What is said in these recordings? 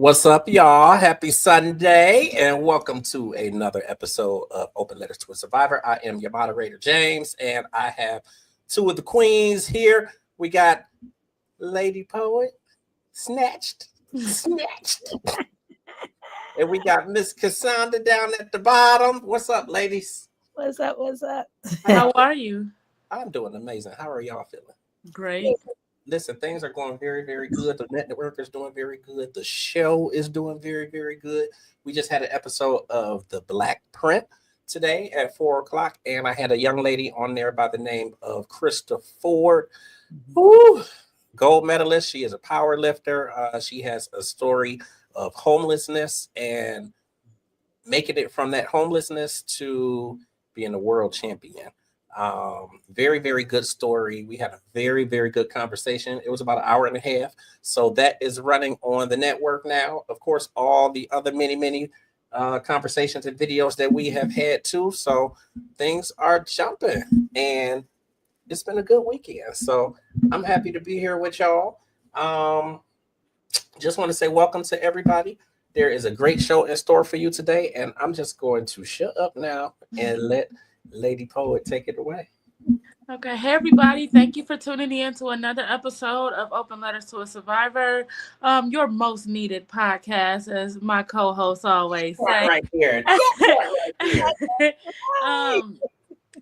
What's up, y'all? Happy Sunday, and welcome to another episode of Open Letters to a Survivor. I am your moderator, James, and I have two of the queens here. We got Lady Poet, snatched, and we got Miss Cassandra down at the bottom. What's up, ladies? What's up? What's up? How are you? I'm doing amazing. How are y'all feeling? Great. Listen, things are going very, very good. The network is doing very good. The show is doing very, very good. We just had an episode of The Black Print today at 4 o'clock, and I had a young lady on there by the name of Krista Ford. Woo! Gold medalist. She is a power lifter. She has a story of homelessness and making it from that homelessness to being a world champion. Very, very good story. We had a very, very good conversation. It was about an hour and a half. So that is running on the network now. Of course, all the other many conversations and videos that we have had too. So things are jumping and it's been a good weekend. So I'm happy to be here with y'all. Just want to say welcome to everybody. There is a great show in store for you today. And I'm just going to shut up now and let Lady Poet take it away. Okay. Hey, everybody. Thank you for tuning in to another episode of Open Letters to a Survivor, your most needed podcast, as my co-hosts always say. Right here.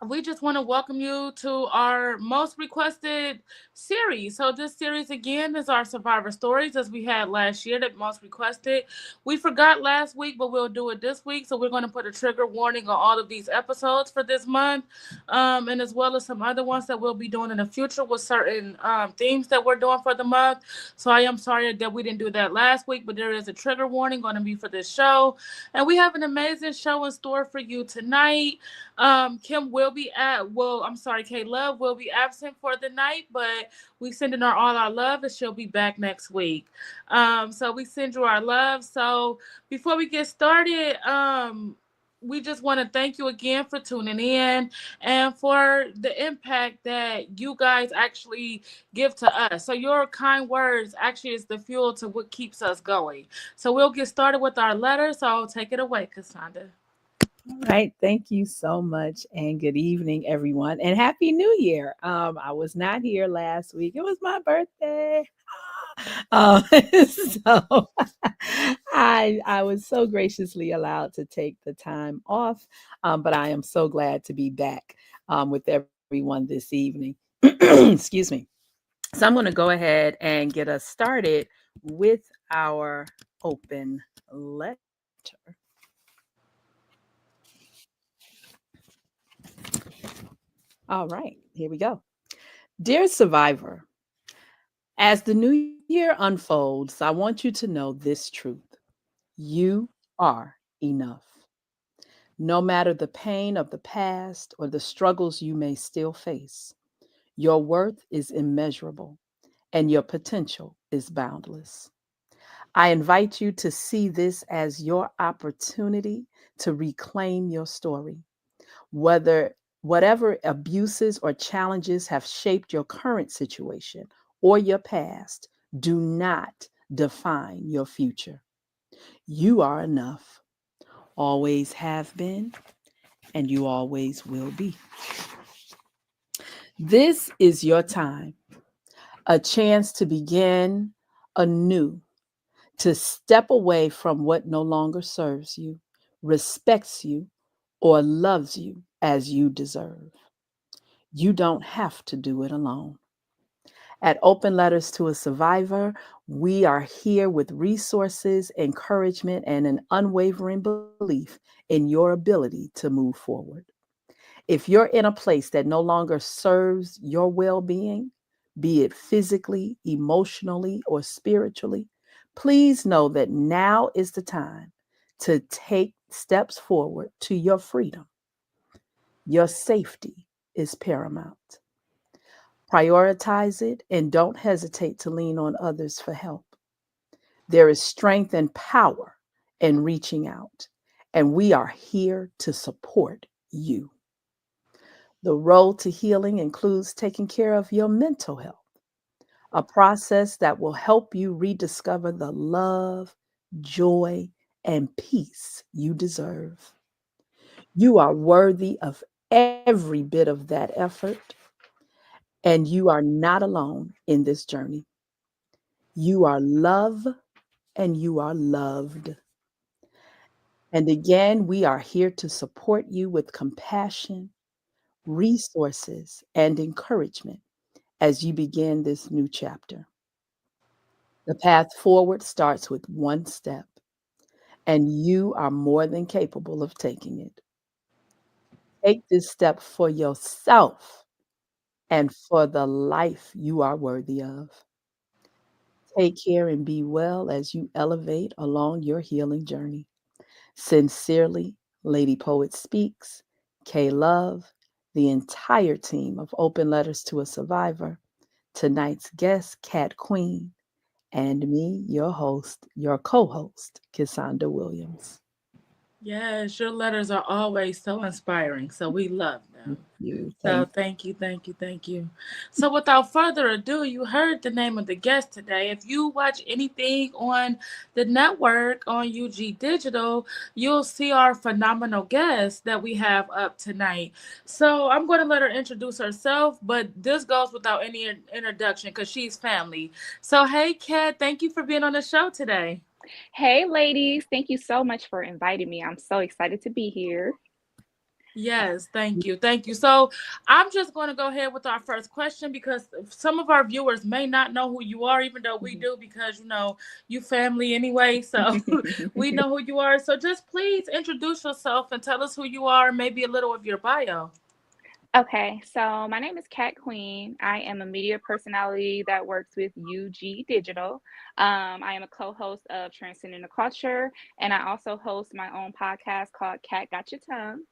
We just want to welcome you to our most requested series. So this series again is our Survivor Stories, as we had last year, that most requested. We forgot last week, but we'll do it this week. So we're going to put a trigger warning on all of these episodes for this month, and as well as some other ones that we'll be doing in the future with certain themes that we're doing for the month. So I am sorry that we didn't do that last week, but there is a trigger warning going to be for this show. And we have an amazing show in store for you tonight. Kim will be K Love will be absent for the night, but we sending her all our love and she'll be back next week. So we send you our love. So before we get started, we just want to thank you again for tuning in and for the impact that you guys actually give to us. So your kind words actually is the fuel to what keeps us going. So we'll get started with our letter. So take it away, Cassandra. All right. Thank you so much. And good evening, everyone. And Happy New Year. I was not here last week. It was my birthday. So I was so graciously allowed to take the time off. But I am so glad to be back with everyone this evening. Excuse me. So I'm going to go ahead and get us started with our open letter. All right, here we go. Dear Survivor, as the new year unfolds, I want you to know this truth. You are enough. No matter the pain of the past or the struggles you may still face, your worth is immeasurable and your potential is boundless. I invite you to see this as your opportunity to reclaim your story. Whatever abuses or challenges have shaped your current situation or your past, do not define your future. You are enough, always have been, and you always will be. This is your time, a chance to begin anew, to step away from what no longer serves you, respects you, or loves you as you deserve. You don't have to do it alone. At Open Letters to a Survivor, we are here with resources, encouragement, and an unwavering belief in your ability to move forward. If you're in a place that no longer serves your well-being, be it physically, emotionally, or spiritually, please know that now is the time to take steps forward to your freedom. Your safety is paramount. Prioritize it and don't hesitate to lean on others for help. There is strength and power in reaching out, and we are here to support you. The road to healing includes taking care of your mental health, a process that will help you rediscover the love, joy, and peace you deserve. You are worthy of every bit of that effort, and you are not alone in this journey. You are love and you are loved. And again, we are here to support you with compassion, resources, and encouragement as you begin this new chapter. The path forward starts with one step, and you are more than capable of taking it. Take this step for yourself and for the life you are worthy of. Take care and be well as you elevate along your healing journey. Sincerely, Lady Poet Speaks, K Love, the entire team of Open Letters to a Survivor, tonight's guest, Kat Kwueen, and me, your host, your co host, Cassandra Williams. Yes, your letters are always so inspiring. So we love Thank them. you. So Thank thank you, thank you, thank you. So without further ado, you heard the name of the guest today. If you watch anything on the network on UG Digital, you'll see our phenomenal guest that we have up tonight. So I'm going to let her introduce herself, but this goes without any introduction because she's family. So hey, Kat, thank you for being on the show today. Hey, ladies. Thank you so much for inviting me. I'm so excited to be here. Yes, thank you. Thank you. So I'm just going to go ahead with our first question because some of our viewers may not know who you are, even though we do, because you family anyway. So we know who you are. So just please introduce yourself and tell us who you are, and maybe a little of your bio. Okay, so my name is Kat Kwueen. I am a media personality that works with UG Digital. I am a co-host of Transcending the Culture, and I also host my own podcast called Kat Got Your Tongue.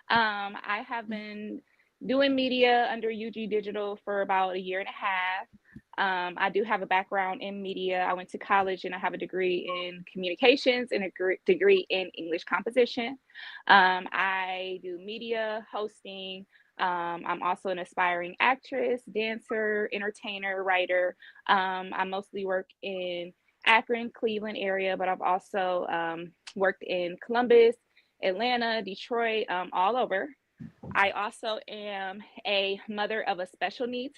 I have been doing media under UG Digital for about a year and a half. I do have a background in media. I went to college and I have a degree in communications and a degree in English composition. I do media hosting. I'm also an aspiring actress, dancer, entertainer, writer. I mostly work in Akron, Cleveland area, but I've also worked in Columbus, Atlanta, Detroit, all over. I also am a mother of a special needs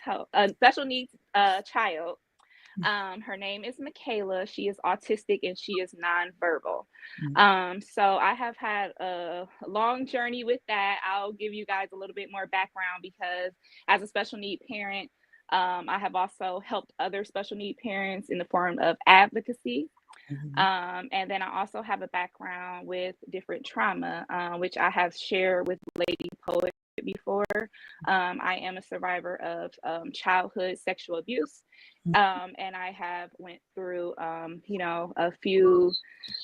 child. Her name is Michaela. She is autistic and she is nonverbal. So I have had a long journey with that. I'll give you guys a little bit more background because as a special need parent, I have also helped other special need parents in the form of advocacy. you. And then I also have a background with different trauma, which I have shared with Lady Poet before. I am a survivor of childhood sexual abuse, and I have went through, a few,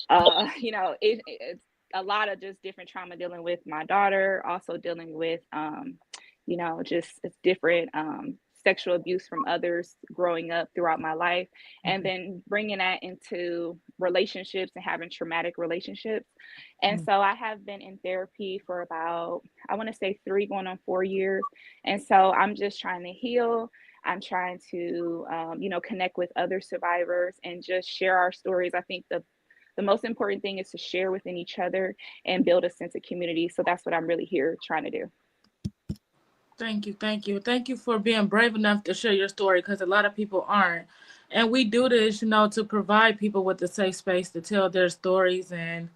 it's a lot of just different trauma dealing with my daughter, also dealing with, just different sexual abuse from others growing up throughout my life, and then bringing that into relationships and having traumatic relationships. And so I have been in therapy for about, I want to say 3 going on 4 years. And so I'm just trying to heal. I'm trying to, connect with other survivors and just share our stories. I think the most important thing is to share within each other and build a sense of community. So that's what I'm really here trying to do. Thank you, thank you. Thank you for being brave enough to share your story because a lot of people aren't. And we do this, to provide people with a safe space to tell their stories and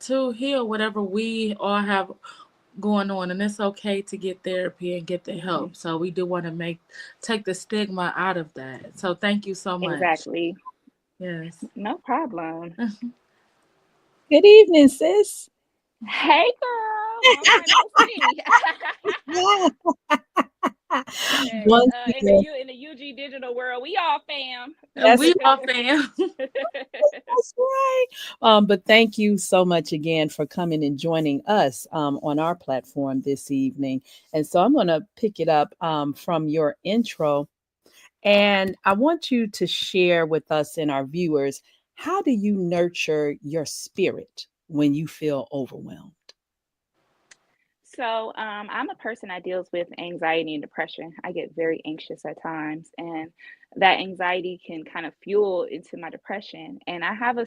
to heal whatever we all have going on. And it's okay to get therapy and get the help. So we do want to take the stigma out of that. So thank you so much. Exactly. Yes. No problem. Good evening, sis. Hey, girl. Long time no see. Hey, Once again, in the UG digital world, we all fam. And that's we all fam. That's right. But thank you so much again for coming and joining us on our platform this evening. And so I'm going to pick it up from your intro. And I want you to share with us and our viewers, how do you nurture your spirit when you feel overwhelmed? So I'm a person that deals with anxiety and depression. I get very anxious at times, and that anxiety can kind of fuel into my depression. And I have a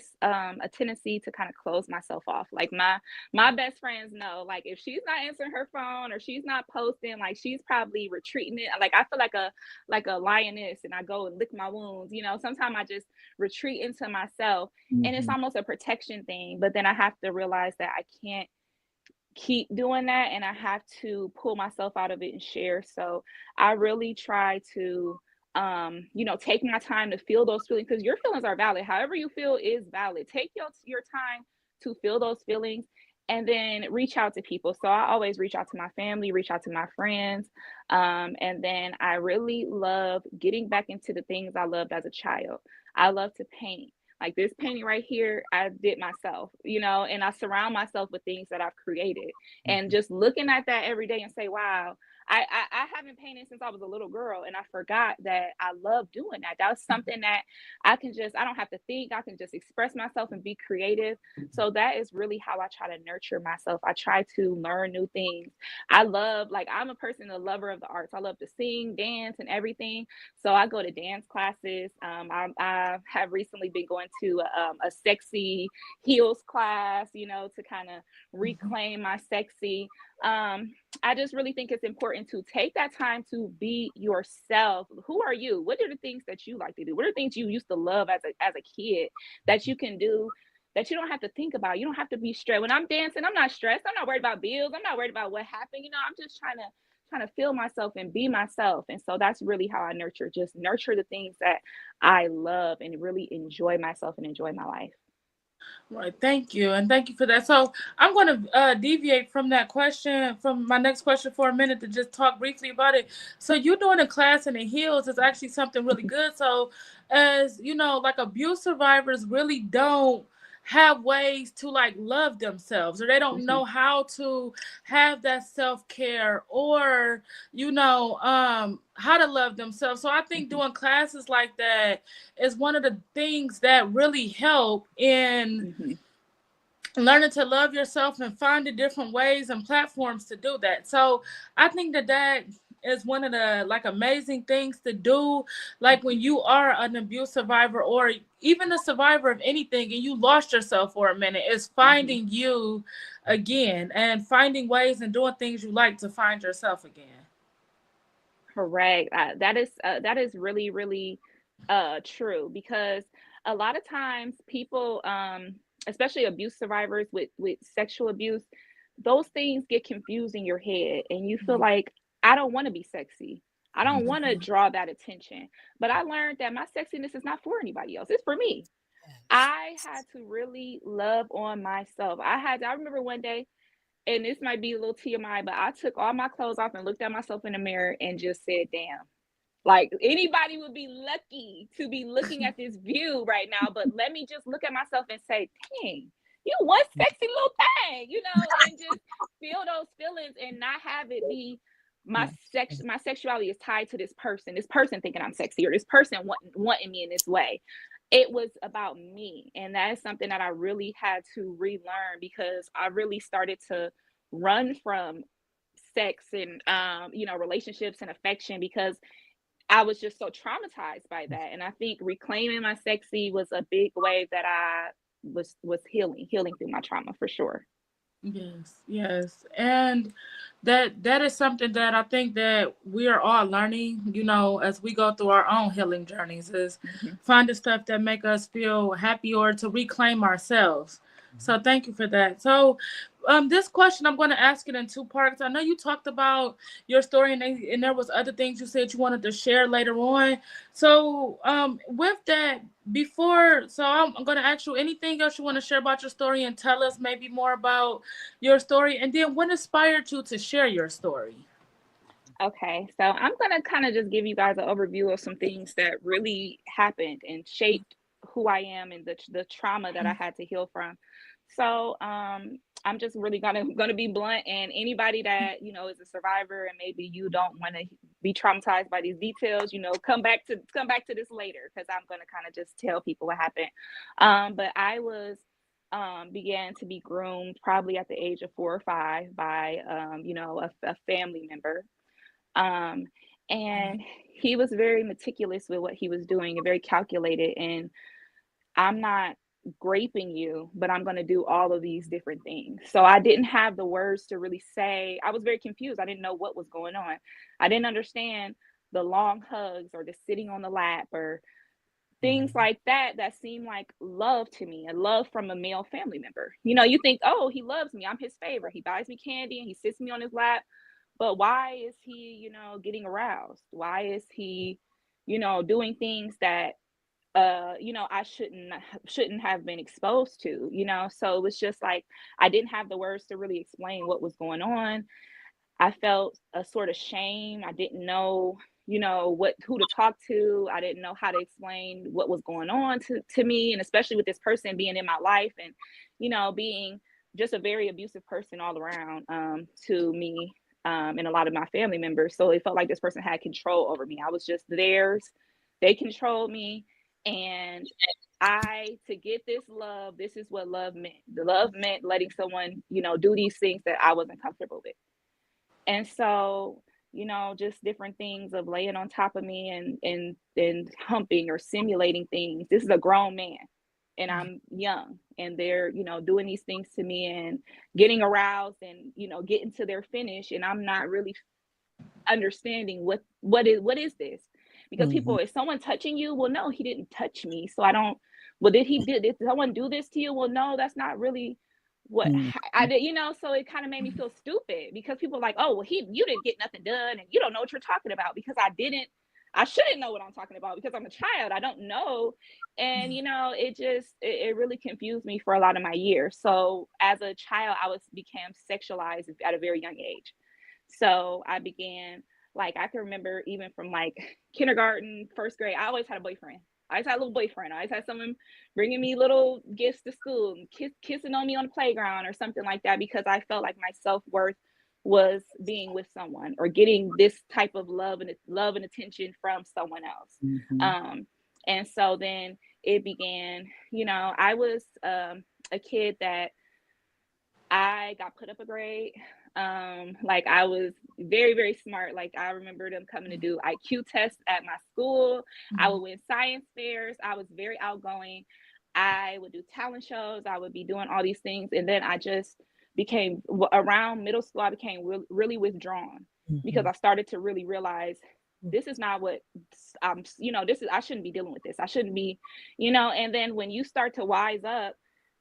tendency to kind of close myself off. Like my best friends know, like if she's not answering her phone or she's not posting, like she's probably retreating it. Like I feel like a lioness, and I go and lick my wounds. You know, sometimes I just retreat into myself, and it's Mhm. almost a protection thing. But then I have to realize that I can't keep doing that, and I have to pull myself out of it and share. So I really try to take my time to feel those feelings, because your feelings are valid. However you feel is valid. Take your time to feel those feelings, and then reach out to people. So I always reach out to my family, reach out to my friends. And then I really love getting back into the things I loved as a child. I love to paint. Like this painting right here, I did myself, and I surround myself with things that I've created. And just looking at that every day and say, wow, I haven't painted since I was a little girl, and I forgot that I love doing that. That's something that I don't have to think, I can just express myself and be creative. So that is really how I try to nurture myself. I try to learn new things. I'm a person, a lover of the arts. I love to sing, dance, and everything. So I go to dance classes. I have recently been going to a sexy heels class, to kind of reclaim my sexy. I just really think it's important to take that time to be yourself. Who are you? What are the things that you like to do? What are the things you used to love as a kid that you can do, that you don't have to think about? You don't have to be stressed. When I'm dancing, I'm not stressed. I'm not worried about bills. I'm not worried about what happened. I'm just trying to feel myself and be myself. And so that's really how I nurture the things that I love and really enjoy myself and enjoy my life. Right. Thank you. And thank you for that. So I'm going to deviate from that question, from my next question for a minute, to just talk briefly about it. So you doing a class in the heels is actually something really good. So as you know, like abuse survivors really don't have ways to like love themselves, or they don't Mhm. know how to have that self-care, or how to love themselves. So I think Mhm. doing classes like that is one of the things that really help in Mhm. learning to love yourself and finding different ways and platforms to do that. So I think that is one of the like amazing things to do, like when you are an abuse survivor or even a survivor of anything and you lost yourself for a minute, is Mhm. finding you again and finding ways and doing things you like to find yourself again. Correct. That is really, really true, because a lot of times people, especially abuse survivors with sexual abuse, those things get confused in your head, and you feel like, I don't want to be sexy. I don't want to Mhm. draw that attention. But I learned that my sexiness is not for anybody else. It's for me. I had to really love on myself. I remember one day, and this might be a little TMI, but I took all my clothes off and looked at myself in the mirror and just said, damn. Like anybody would be lucky to be looking at this view right now, but let me just look at myself and say, dang, you one sexy little thing, and just feel those feelings and not have it be my sexuality is tied to this person thinking I'm sexy, or this person wanting me in this way. It was about me. And that is something that I really had to relearn, because I really started to run from sex and relationships and affection, because I was just so traumatized by that. And I think reclaiming my sexy was a big way that I was healing through my trauma, for sure. Yes, yes. And that is something that I think that we are all learning, as we go through our own healing journeys, is Mhm. finding stuff that make us feel happy or to reclaim ourselves. So thank you for that. So this question, I'm going to ask it in two parts. I know you talked about your story, and there was other things you said you wanted to share later on. So with that, I'm going to ask you anything else you want to share about your story, and tell us maybe more about your story, and then what inspired you to share your story. Okay, so I'm gonna kind of just give you guys an overview of some things that really happened and shaped who I am, and the trauma that I had to heal from. So I'm just really gonna be blunt, and anybody that is a survivor and maybe you don't want to be traumatized by these details, come back to this later, because I'm gonna kind of just tell people what happened. But I was began to be groomed probably at the age of 4 or 5 by, a family member. Um, and he was very meticulous with what he was doing and very calculated. And I'm not graping you, but I'm going to do all of these different things. So I didn't have the words to really say. I was very confused. I didn't know what was going on. I didn't understand the long hugs or the sitting on the lap or things like that seem like love to me, a love from a male family member. You think, oh, he loves me, I'm his favorite, he buys me candy and he sits me on his lap. But why is he, getting aroused? Why is he, doing things that I shouldn't have been exposed to? So it was just like I didn't have the words to really explain what was going on. I felt a sort of shame. I didn't know, who to talk to. I didn't know how to explain what was going on to me. And especially with this person being in my life and, being just a very abusive person all around, to me, and a lot of my family members. So it felt like this person had control over me. I was just theirs. They controlled me. And to get this love, this is what love meant. The love meant letting someone, do these things that I wasn't comfortable with. And so, just different things of laying on top of me and humping or simulating things. This is a grown man and I'm young, and they're, doing these things to me and getting aroused and, getting to their finish. And I'm not really understanding what is this? Because people, is someone touching you? Well, no, he didn't touch me. So I don't, well, did someone do this to you? Well, no, that's not really what I did, so it kind of made me feel stupid because people are like, oh, well, you didn't get nothing done and you don't know what you're talking about, because I shouldn't know what I'm talking about because I'm a child. I don't know. And, it really confused me for a lot of my years. So as a child, became sexualized at a very young age. So I began, like, I can remember even from like kindergarten, first grade, I always had a boyfriend. I always had a little boyfriend. I always had someone bringing me little gifts to school, and kissing on me on the playground or something like that, because I felt like my self-worth was being with someone or getting this type of love and attention from someone else. And so then it began, I was a kid that I got put up a grade. Like I was very, very smart. Like I remember them coming to do IQ tests at my school. I would win science fairs. I was very outgoing. I would do talent shows. I would be doing all these things. And then I just became, around middle school, I became really withdrawn because I started to really realize this is not what I shouldn't be dealing with this. I shouldn't be, and then when you start to wise up,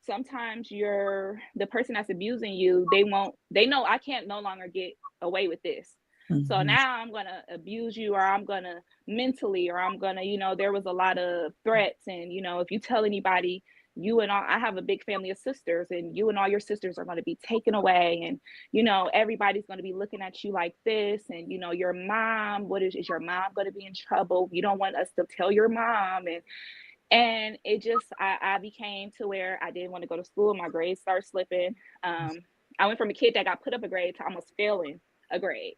sometimes the person that's abusing you, they know I can't no longer get away with this. So now I'm going to abuse you, or I'm going to mentally, or I'm going to, there was a lot of threats. And, if you tell anybody, I have a big family of sisters, and you and all your sisters are going to be taken away. And, everybody's going to be looking at you like this. And, your mom, is your mom going to be in trouble? You don't want us to tell your mom. And it just, I became to where I didn't want to go to school. My grades started slipping. I went from a kid that got put up a grade to almost failing a grade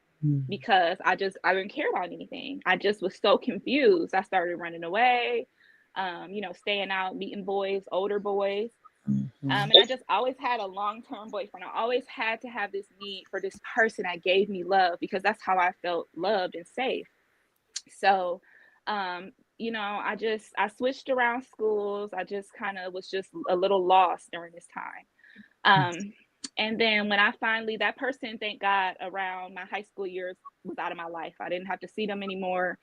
because I didn't care about anything. I just was so confused. I started running away, staying out, meeting boys, older boys. And I just always had a long-term boyfriend. I always had to have this need for this person that gave me love, because that's how I felt loved and safe. So, I switched around schools. I just kind of was just a little lost during this time. And then when that person, thank God, around my high school years was out of my life. I didn't have to see them anymore,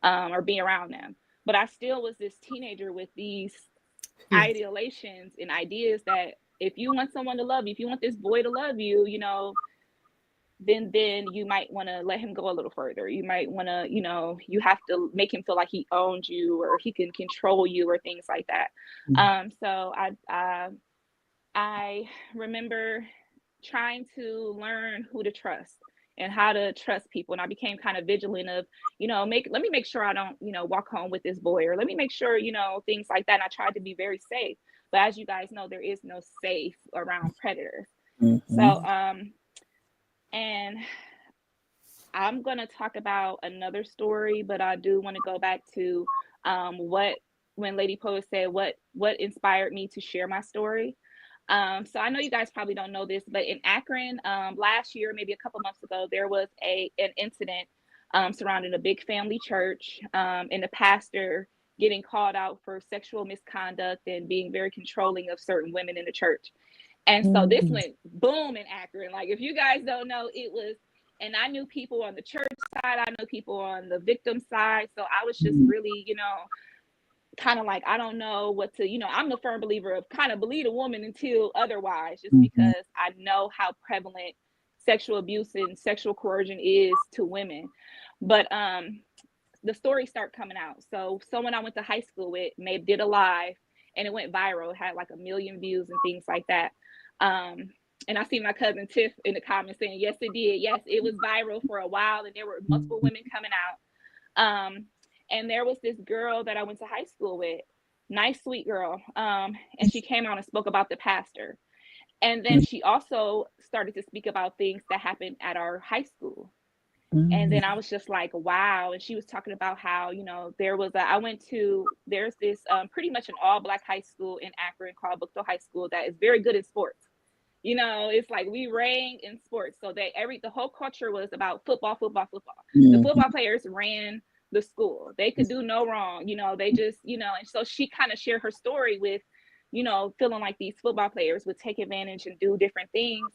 or be around them. But I still was this teenager with these ideations and ideas that if you want someone to love you, if you want this boy to love you, then you might want to let him go a little further. You might want to, you have to make him feel like he owns you or he can control you or things like that. So I remember trying to learn who to trust and how to trust people. And I became kind of vigilant of, let me make sure I don't, walk home with this boy, or let me make sure, things like that. And I tried to be very safe. But as you guys know, there is no safe around predators. So, and I'm going to talk about another story, but I do want to go back to when Lady Poet said what inspired me to share my story. So I know you guys probably don't know this, but in Akron, last year, maybe a couple months ago, there was an incident surrounding a big family church, and the pastor getting called out for sexual misconduct and being very controlling of certain women in the church. And so this went boom in Akron. Like, if you guys don't know, it was, and I knew people on the church side, I know people on the victim side. So I was just really, kind of like, I don't know what to, I'm a firm believer of kind of believe a woman until otherwise, just because I know how prevalent sexual abuse and sexual coercion is to women. But the stories start coming out. So someone I went to high school with did a live, and it went viral. It had like 1 million views and things like that. And I see my cousin Tiff in the comments saying, yes, it did. Yes, it was viral for a while, and there were multiple women coming out. And there was this girl that I went to high school with, nice, sweet girl. And she came out and spoke about the pastor. And then she also started to speak about things that happened at our high school. And then I was just like, wow. And she was talking about how, there's this pretty much an all Black high school in Akron called Bookville High School that is very good in sports. It's like we rang in sports. So the whole culture was about football. The football players ran the school. They could do no wrong. They just, and so she kind of shared her story with, feeling like these football players would take advantage and do different things.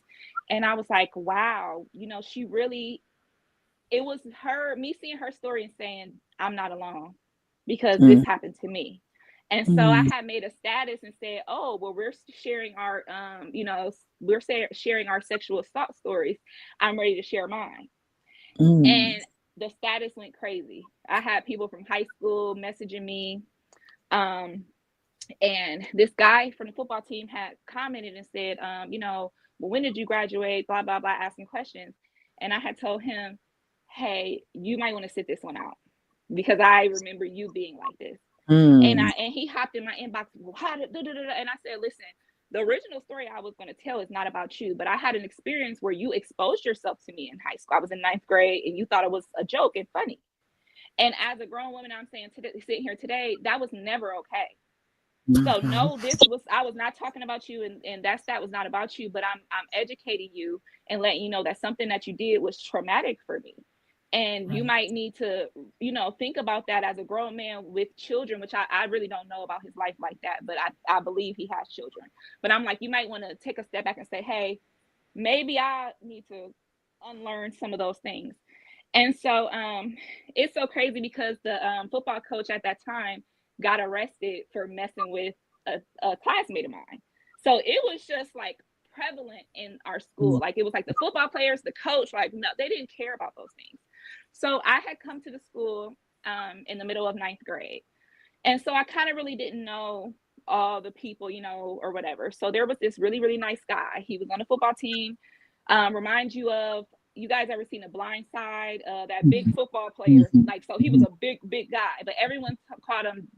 And I was like, wow, she really, it was me seeing her story and saying, I'm not alone, because this happened to me. And so I had made a status and said, oh, well, we're sharing our, sharing our sexual assault stories. I'm ready to share mine. And the status went crazy. I had people from high school messaging me. And this guy from the football team had commented and said, well, when did you graduate? Blah, blah, blah, asking questions. And I had told him, hey, you might want to sit this one out, because I remember you being like this. And he hopped in my inbox, and I said, listen, the original story I was going to tell is not about you, but I had an experience where you exposed yourself to me in high school. I was in 9th grade, and you thought it was a joke and funny. And as a grown woman, I'm saying sitting here today, that was never okay. So no, I was not talking about you, and that was not about you, but I'm educating you and letting you know that something that you did was traumatic for me. And you might need to, think about that as a grown man with children, which I really don't know about his life like that, but I believe he has children. But I'm like, you might want to take a step back and say, hey, maybe I need to unlearn some of those things. And so it's so crazy because the football coach at that time got arrested for messing with a classmate of mine. So it was just like prevalent in our school. Like, it was like the football players, the coach, like, no, they didn't care about those things. So I had come to the school in the middle of 9th grade. And so I kind of really didn't know all the people, or whatever. So there was this really, really nice guy. He was on the football team. Remind you of, you guys ever seen a Blind Side? That big football player, like, so he was a big, big guy, but everyone called him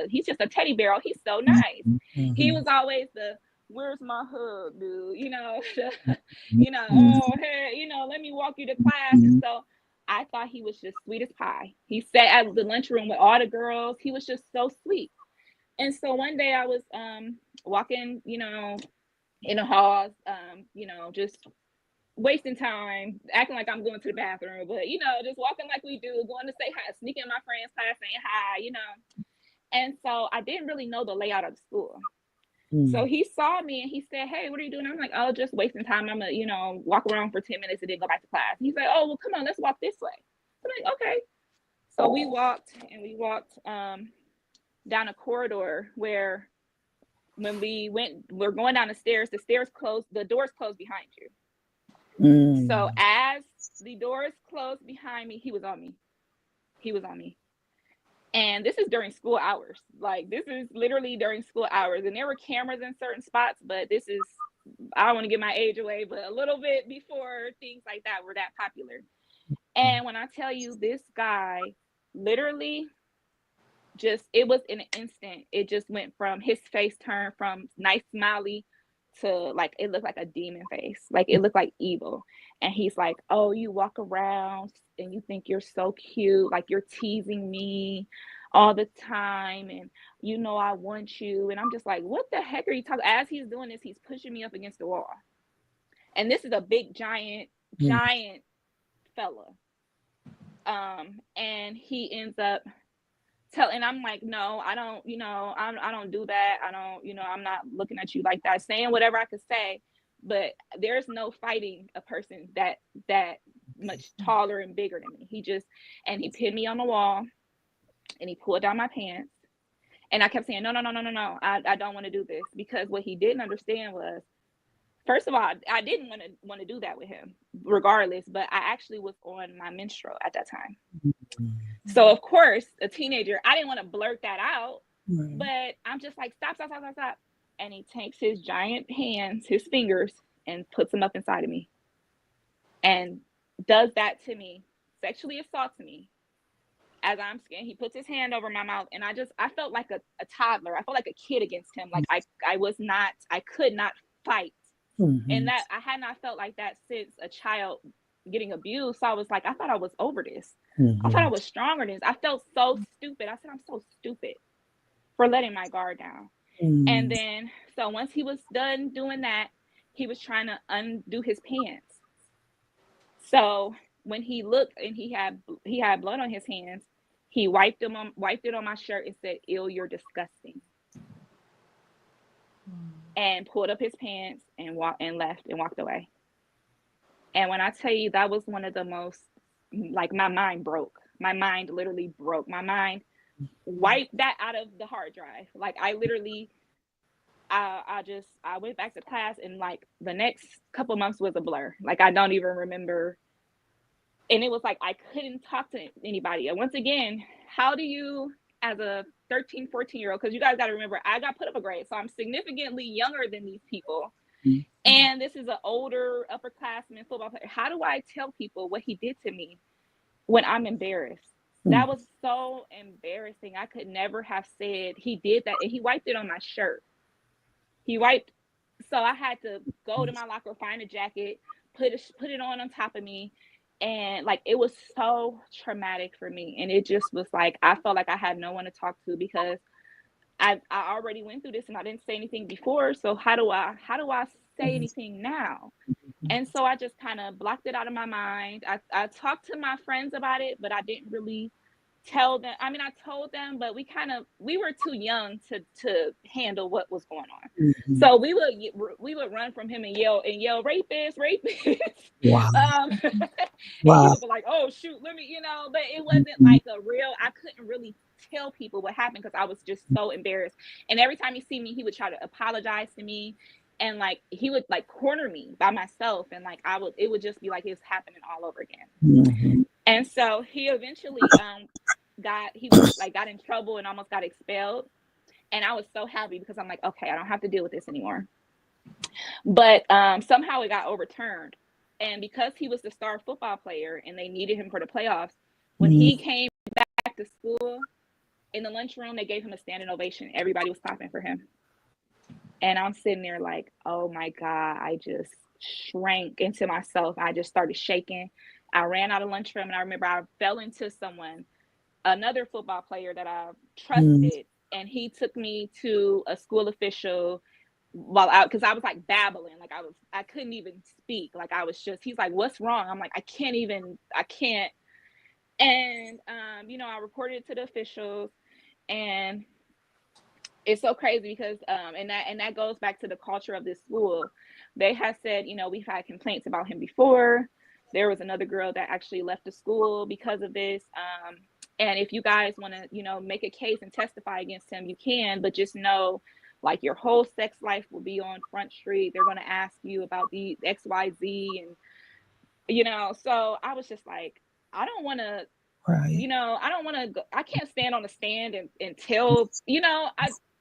he's just a teddy bear. He's so nice. He was always the, where's my hug, dude? Oh, hey, let me walk you to class. And so I thought he was just sweet as pie. He sat at the lunchroom with all the girls. He was just so sweet. And so one day I was walking, in the halls, just wasting time, acting like I'm going to the bathroom, but just walking like we do, going to say hi, sneaking in my friend's class, saying hi, And so I didn't really know the layout of the school. So he saw me and he said, hey, what are you doing? I'm like, oh, just wasting time. I'm gonna, walk around for 10 minutes and then go back to class. He's like, oh, well, come on, let's walk this way. I'm like, okay. So we walked down a corridor where when we're going down the stairs closed, the doors closed behind you. So as the doors closed behind me, he was on me. And this is during school hours. Like, this is literally during school hours. And there were cameras in certain spots, but this is, I don't want to give my age away, but a little bit before things like that were that popular. And when I tell you, this guy literally it was in an instant. It just went from, his face turned from nice smiley to like, it looked like a demon face. Like, it looked like evil. And he's like, oh, you walk around and you think you're so cute. Like, you're teasing me. all the time, and I want you. And I'm just like, what the heck are you talking? As he's doing this, he's pushing me up against the wall. And this is a big, giant fella. And he ends up and I'm like, no, I don't, I don't do that. I don't, I'm not looking at you like that, saying whatever I could say, but there's no fighting a person that much taller and bigger than me. And he pinned me on the wall and he pulled down my pants. And I kept saying, no, I don't want to do this, because what he didn't understand was, first of all, I didn't want to do that with him regardless, but I actually was on my menstrual at that time. So of course, a teenager, I didn't want to blurt that out, but I'm just like, stop. And he takes his giant hands, his fingers, and puts them up inside of me and does that to me, sexually assaults me as I'm scared. He puts his hand over my mouth, and I felt like a toddler. I felt like a kid against him. Like I could not fight. And that I had not felt like that since a child getting abused. So I was like, I thought I was over this. I thought I was stronger than this. I felt so stupid. I said, I'm so stupid for letting my guard down. And then, so once he was done doing that, he was trying to undo his pants. So when he looked and he had blood on his hands, he wiped it on my shirt and said, "Ew, you're disgusting." And pulled up his pants and left and walked away. And when I tell you, that was one of the most, like, my mind broke. My mind literally broke. My mind wiped that out of the hard drive. Like, I literally, I went back to class, and like the next couple months was a blur. Like, I don't even remember. And it was like, I couldn't talk to anybody. And once again, how do you, as a 13, 14-year-old, because you guys got to remember, I got put up a grade, so I'm significantly younger than these people. And this is an older upperclassman football player. How do I tell people what he did to me when I'm embarrassed? That was so embarrassing. I could never have said he did that. And he wiped it on my shirt. So I had to go to my locker, find a jacket, put it on top of me. And like, it was so traumatic for me. And it just was like, I felt like I had no one to talk to, because I already went through this and I didn't say anything before. So how do I say anything now? And so I just kind of blocked it out of my mind. I talked to my friends about it, but I didn't really tell them. I mean, I told them, but we were too young to handle what was going on. So we would run from him and yell, rapist. Wow. And people were like, oh shoot, let me, but it wasn't like I couldn't really tell people what happened, because I was just so embarrassed. And every time he see me, he would try to apologize to me, and like he would like corner me by myself, and like it would just be like it was happening all over again. And so he eventually got in trouble and almost got expelled. And I was so happy, because I'm like, okay, I don't have to deal with this anymore. But somehow it got overturned. And because he was the star football player and they needed him for the playoffs, when he came back to school, in the lunchroom, they gave him a standing ovation. Everybody was clapping for him. And I'm sitting there like, oh my God, I just shrank into myself. I just started shaking. I ran out of lunchroom, and I remember I fell into another football player that I trusted, and he took me to a school official because I was like babbling, like I couldn't even speak. Like he's like, what's wrong? I'm like, I can't. And, I reported it to the officials, and it's so crazy because, and that goes back to the culture of this school. They have said, we've had complaints about him before. There was another girl that actually left the school because of this. And if you guys want to, make a case and testify against him, you can, but just know, like, your whole sex life will be on Front Street. They're going to ask you about the XYZ, and, so I was just like, I don't want to, I don't want to go, I can't stand on a stand and tell,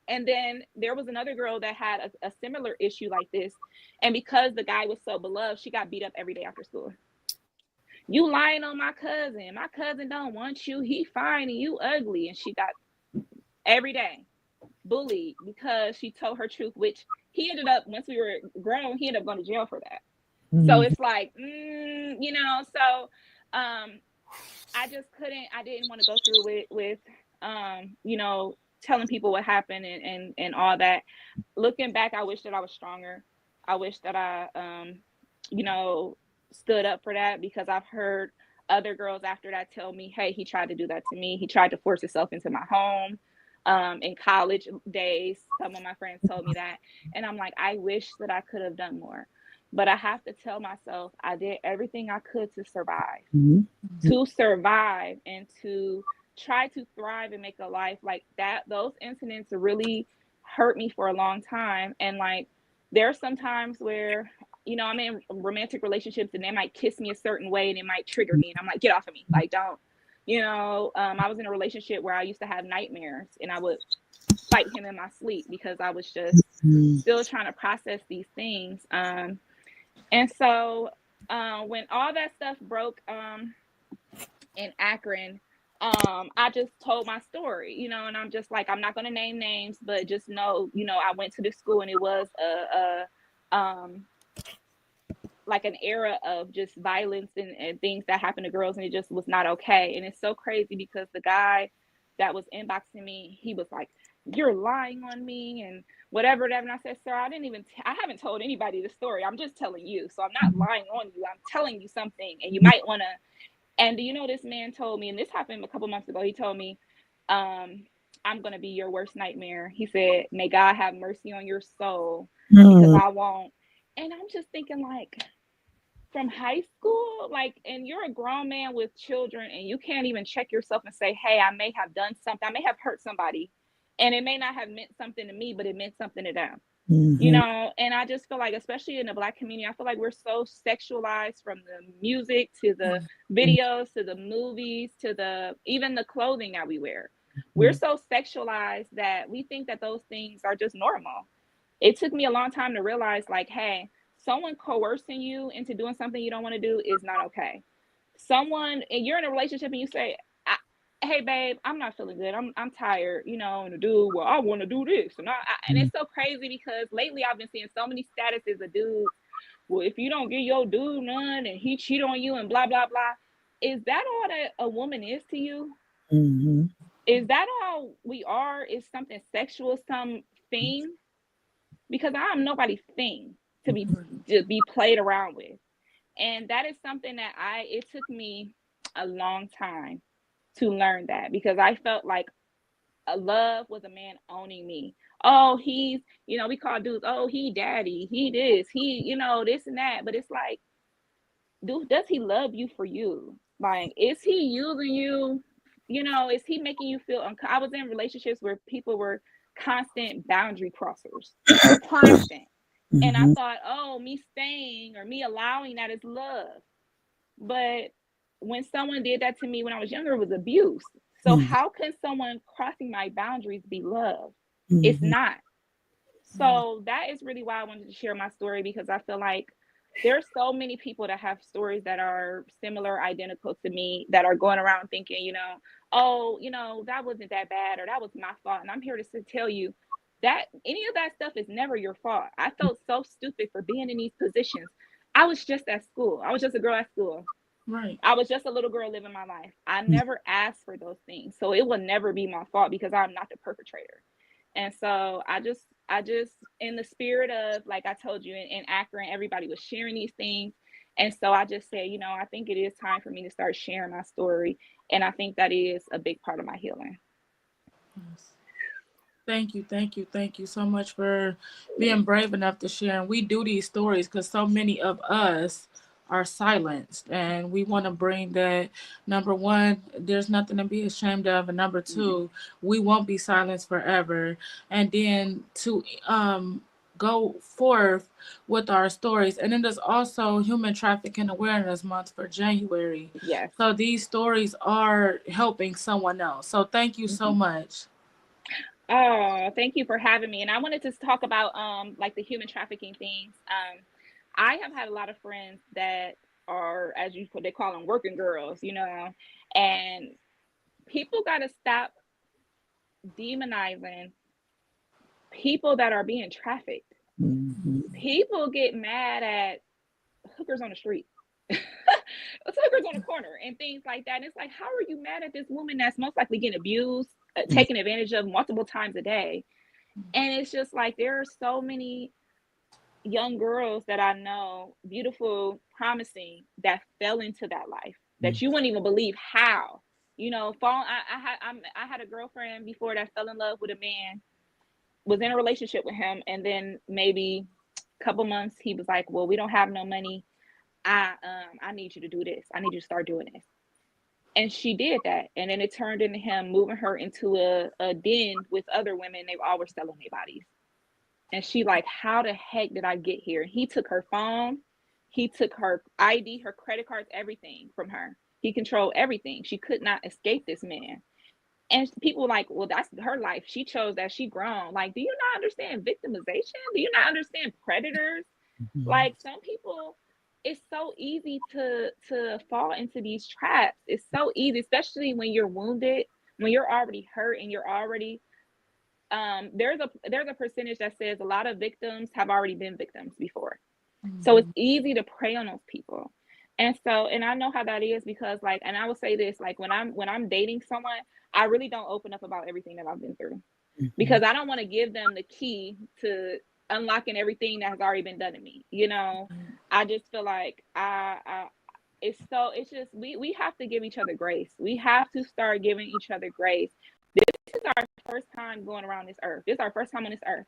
and then there was another girl that had a similar issue like this. And because the guy was so beloved, she got beat up every day after school. You lying on my cousin. My cousin don't want you. He fine and you ugly. And she got every day bullied because she told her truth, which he ended up, once we were grown, he ended up going to jail for that. So it's like, so I just couldn't, I didn't want to go through it with you know, telling people what happened and all that. Looking back, I wish that I was stronger. I wish that I, you know, stood up for that, because I've heard other girls after that tell me, hey, he tried to do that to me. He tried to force himself into my home. In college days, some of my friends told me that. And I'm like, I wish that I could have done more. But I have to tell myself I did everything I could to survive, and to try to thrive and make a life. Like that, those incidents really hurt me for a long time. And like there's some times where, you know, I'm in romantic relationships and they might kiss me a certain way and it might trigger me, and I'm like, get off of me, like don't. You know, I was in a relationship where I used to have nightmares and I would fight him in my sleep because I was just still trying to process these things. And so when all that stuff broke in Akron, I just told my story, you know, and I'm just like, I'm not going to name names, but just know, you know, I went to this school and it was like an era of just violence and things that happened to girls, and it just was not okay. And it's so crazy because the guy that was inboxing me, he was like, you're lying on me and whatever. And I said, sir, I haven't told anybody the story. I'm just telling you. So I'm not lying on you. I'm telling you something, and you might want to. And do you know, this man told me, and this happened a couple months ago, he told me, I'm going to be your worst nightmare. He said, may God have mercy on your soul, because I won't. And I'm just thinking, like, from high school, like, and you're a grown man with children and you can't even check yourself and say, hey, I may have done something. I may have hurt somebody, and it may not have meant something to me, but it meant something to them. You know, and I just feel like, especially in the Black community, I feel like we're so sexualized, from the music to the videos to the movies to the even the clothing that we wear. We're so sexualized that we think that those things are just normal. It took me a long time to realize, like, hey, someone coercing you into doing something you don't want to do is not okay. Someone, and you're in a relationship and you say, hey babe, I'm not feeling good, I'm tired, you know, and the dude, well, I want to do this, and it's so crazy because lately I've been seeing so many statuses of dudes, well, if you don't get your dude none and he cheat on you and blah blah blah. Is that all that a woman is to you? Is that all we are? Is something sexual something? Because I'm nobody's thing to be played around with. And that is something that it took me a long time to learn that, because I felt like a love was a man owning me. Oh, he's, you know, we call dudes, oh, he daddy, he this, he, you know, this and that. But it's like, dude, does he love you for you? Like, is he using you? You know, is he making you feel I was in relationships where people were constant boundary crossers, constant. And I thought, oh, me staying or me allowing that is love. But when someone did that to me when I was younger, it was abuse. So how can someone crossing my boundaries be love? It's not. So that is really why I wanted to share my story, because I feel like there's so many people that have stories that are similar, identical to me, that are going around thinking, you know, oh, you know, that wasn't that bad, or that was my fault. And I'm here to tell you that any of that stuff is never your fault. I felt so stupid for being in these positions. I was just at school. I was just a girl at school. Right. I was just a little girl living my life. I never asked for those things. So it will never be my fault, because I'm not the perpetrator. And so I just, in the spirit of, like I told you, in Akron, everybody was sharing these things. And so I just said, you know, I think it is time for me to start sharing my story. And I think that is a big part of my healing. Yes. Thank you so much for being brave enough to share. And we do these stories because so many of us are silenced, and we want to bring that. Number one, there's nothing to be ashamed of, and number two, we won't be silenced forever. And then to go forth with our stories. And then there's also Human Trafficking Awareness Month for January. Yes. So these stories are helping someone else. So thank you so much. Oh, thank you for having me. And I wanted to talk about like the human trafficking things. I have had a lot of friends that are, as you put, they call them working girls, you know, and people got to stop demonizing people that are being trafficked. People get mad at hookers on the street, hookers on the corner, and things like that. And it's like, how are you mad at this woman that's most likely getting abused? taken advantage of multiple times a day. And it's just like there are so many young girls that I know, beautiful, promising, that fell into that life that you wouldn't even believe how. You know, I had a girlfriend before that fell in love with a man, was in a relationship with him, and then maybe a couple months he was like, "Well, we don't have no money. I need you to do this. I need you to start doing this." And she did that, and then it turned into him moving her into a den with other women. They all were selling their bodies. And she like, how the heck did I get here? He took her phone, he took her ID, her credit cards, everything from her. He controlled everything. She could not escape this man. And people were like, well, that's her life. She chose that. She grown. Like, do you not understand victimization? Do you not understand predators? Like, some people, it's so easy to fall into these traps. It's so easy, especially when you're wounded, when you're already hurt and you're already there's a percentage that says a lot of victims have already been victims before. So it's easy to prey on those people. And so, and I know how that is because like, and I will say this, like when I'm dating someone, I really don't open up about everything that I've been through because I don't want to give them the key to unlocking everything that has already been done to me. You know, I just feel like it's just, we have to give each other grace. We have to start giving each other grace. This is our first time going around this earth. This is our first time on this earth.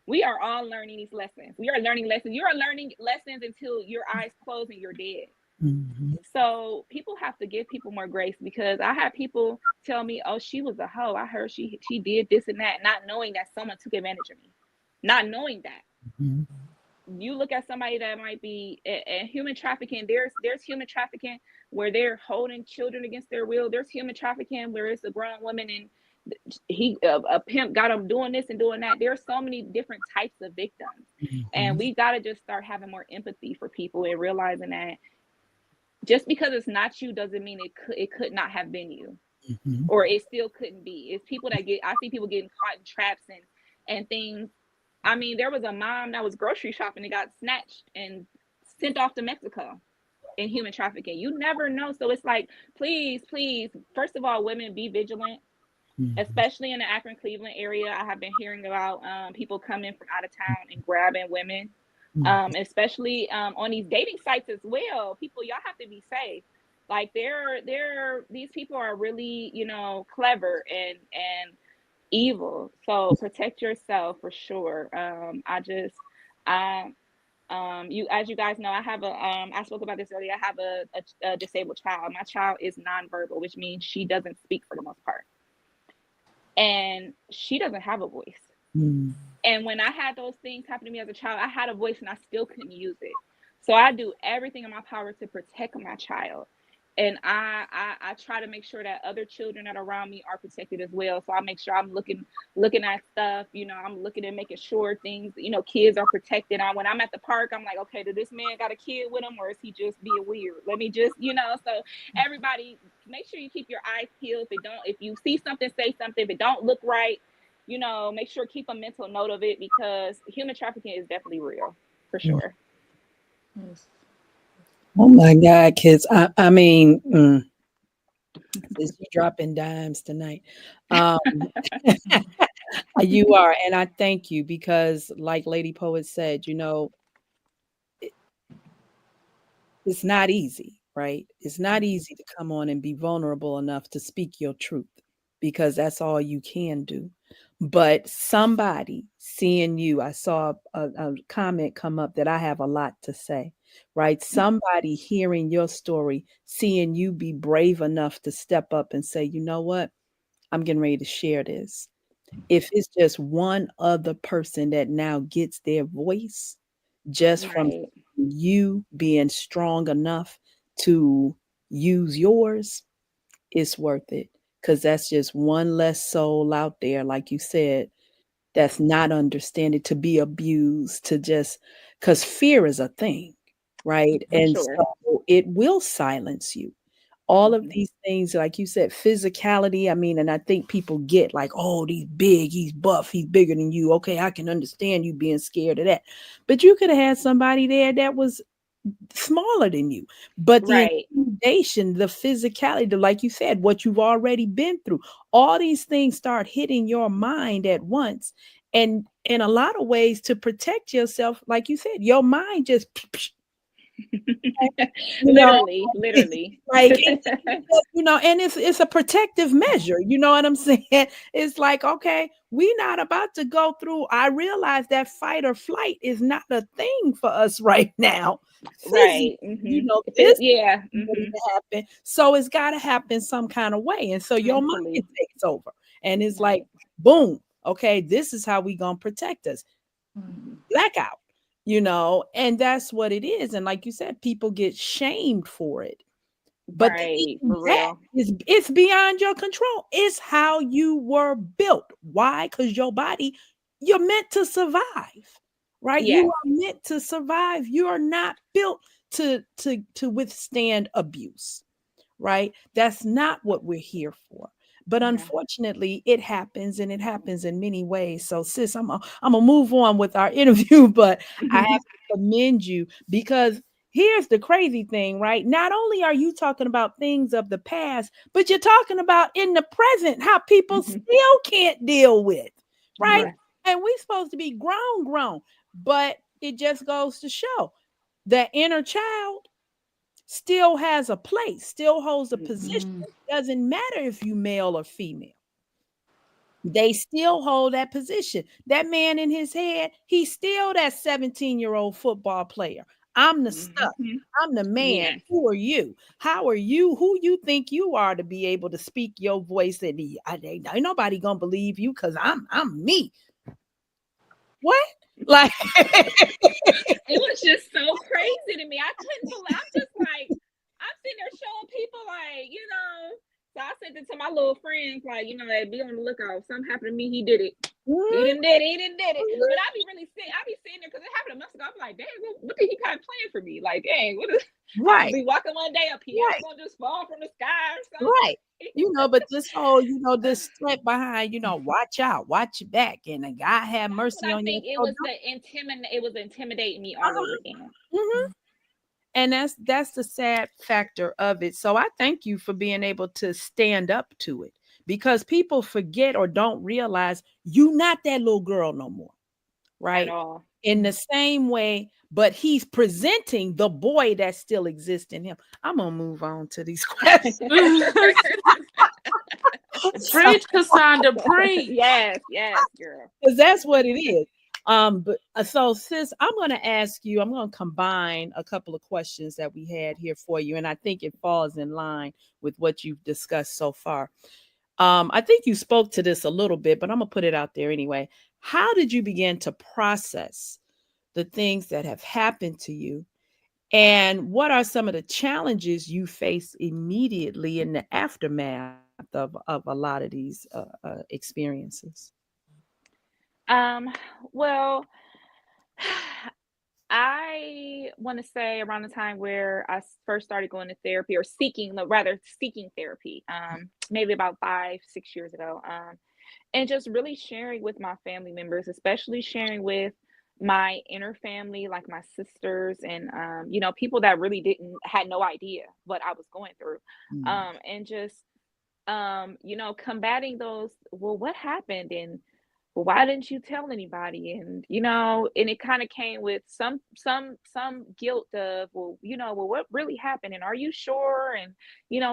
We are all learning these lessons. We are learning lessons. You are learning lessons until your eyes close and you're dead. So people have to give people more grace because I had people tell me, oh, she was a hoe. I heard she did this and that, not knowing that someone took advantage of me. Not knowing that. You look at somebody that might be a human trafficking. There's human trafficking where they're holding children against their will. There's human trafficking where it's a grown woman and a pimp got them doing this and doing that. There are so many different types of victims, and we got to just start having more empathy for people and realizing that just because it's not you doesn't mean it could not have been you, or it still couldn't be. It's people that I see people getting caught in traps and things. I mean, there was a mom that was grocery shopping and got snatched and sent off to Mexico in human trafficking. You never know. So it's like, please, first of all, women, be vigilant. Especially in the Akron, Cleveland area. I have been hearing about people coming from out of town and grabbing women, especially on these dating sites as well. People, y'all have to be safe. Like these people are really, you know, clever and evil. So protect yourself for sure. As you guys know, I have I spoke about this earlier. I have a disabled child. My child is nonverbal, which means she doesn't speak for the most part. And she doesn't have a voice. And when I had those things happen to me as a child, I had a voice and I still couldn't use it. So I do everything in my power to protect my child. And I try to make sure that other children that are around me are protected as well. So I make sure I'm looking at stuff, you know, I'm looking and making sure things, you know, kids are protected. When I'm at the park, I'm like, okay, did this man got a kid with him or is he just being weird? Let me just, you know, so everybody make sure you keep your eyes peeled. If you see something, say something. If it don't look right, you know, make sure keep a mental note of it because human trafficking is definitely real for sure. Oh my God, kids. I mean, you're dropping dimes tonight. You are. And I thank you because like Lady Poet said, you know, it's not easy, right? It's not easy to come on and be vulnerable enough to speak your truth because that's all you can do. But somebody seeing you, I saw a comment come up that I have a lot to say, right? Somebody hearing your story, seeing you be brave enough to step up and say, you know what? I'm getting ready to share this. If it's just one other person that now gets their voice just from you being strong enough to use yours, it's worth it. Because that's just one less soul out there, like you said, that's not understanding, to be abused, to just, because fear is a thing, right? And so it will silence you. All of these things, like you said, physicality. I mean, and I think people get like, oh, he's big, he's buff, he's bigger than you. Okay, I can understand you being scared of that. But you could have had somebody there that was smaller than you. But the Right. intimidation, the physicality, like you said, what you've already been through, all these things start hitting your mind at once. And in a lot of ways, to protect yourself, like you said, your mind just, you know, Literally. like and it's a protective measure. You know what I'm saying? It's like, okay, we're not about to go through. I realize that fight or flight is not a thing for us right now. Physically, Right. Mm-hmm. this is Yeah. ready Mm-hmm. to happen. So it's got to happen some kind of way. And so your mind Mentally. takes over. And it's like, Right. boom, okay, this is how we gonna protect us. Mm-hmm. Blackout, and that's what it is. And like you said, people get shamed for it. But Right. even For that real. is it's beyond your control. It's how you were built. Why? Because your body, you're meant to survive, right? You Yes. are meant to survive. You are not built to withstand abuse, right? That's not what we're here for. But Yeah. unfortunately, it happens, and it happens in many ways. So, sis, I'm gonna move on with our interview, but I have to commend you because here's the crazy thing, right? Not only are you talking about things of the past, but you're talking about in the present how people still can't deal with, right? Yeah. And we're supposed to be grown, but it just goes to show that inner child still has a place, still holds a position. Mm. Doesn't matter if you male or female. They still hold that position. That man in his head, he's still that 17-year-old football player. I'm the stuff. Mm-hmm. I'm the man. Yes. Who are you? How are you? Who you think you are to be able to speak your voice? And ain't nobody gonna believe you because I'm me. What? Like It was just so crazy to me. I couldn't believe. I'm just like, I'm sitting there showing people like. So I sent it to my little friends, like, they be on the lookout. If something happened to me, he did it. He didn't did it. He didn't did it. But I be sitting there because it happened a month ago. I'm like, dang, what did he kind of plan for me? Like, dang, what is? I'm right, gonna be walking one day, a piano right. gonna just fall from the sky or Right. something. But this whole, this step behind, watch out, watch your back, and the God have That's what mercy I on you. think. It So was it was intimidating me all over uh-huh. again. Mhm. And that's the sad factor of it. So I thank you for being able to stand up to it because people forget or don't realize you not that little girl no more, At right? all. In the same way, but he's presenting the boy that still exists in him. I'm gonna move on to these questions. Preach, Cassandra, preach. Yes, girl. Because that's what it is. But so sis, I'm going to ask you. I'm going to combine a couple of questions that we had here for you, and I think it falls in line with what you've discussed so far. I think you spoke to this a little bit, but I'm gonna put it out there anyway. How did you begin to process the things that have happened to you, and what are some of the challenges you face immediately in the aftermath of a lot of these experiences? Well, I want to say around the time where I first started going to therapy or seeking therapy, maybe about 5, 6 years ago, and just really sharing with my family members, especially sharing with my inner family, like my sisters and, people that really had no idea what I was going through, Mm. and just combating those, well, what happened? And well, why didn't you tell anybody? And and it kind of came with some guilt of, well, what really happened? And are you sure? And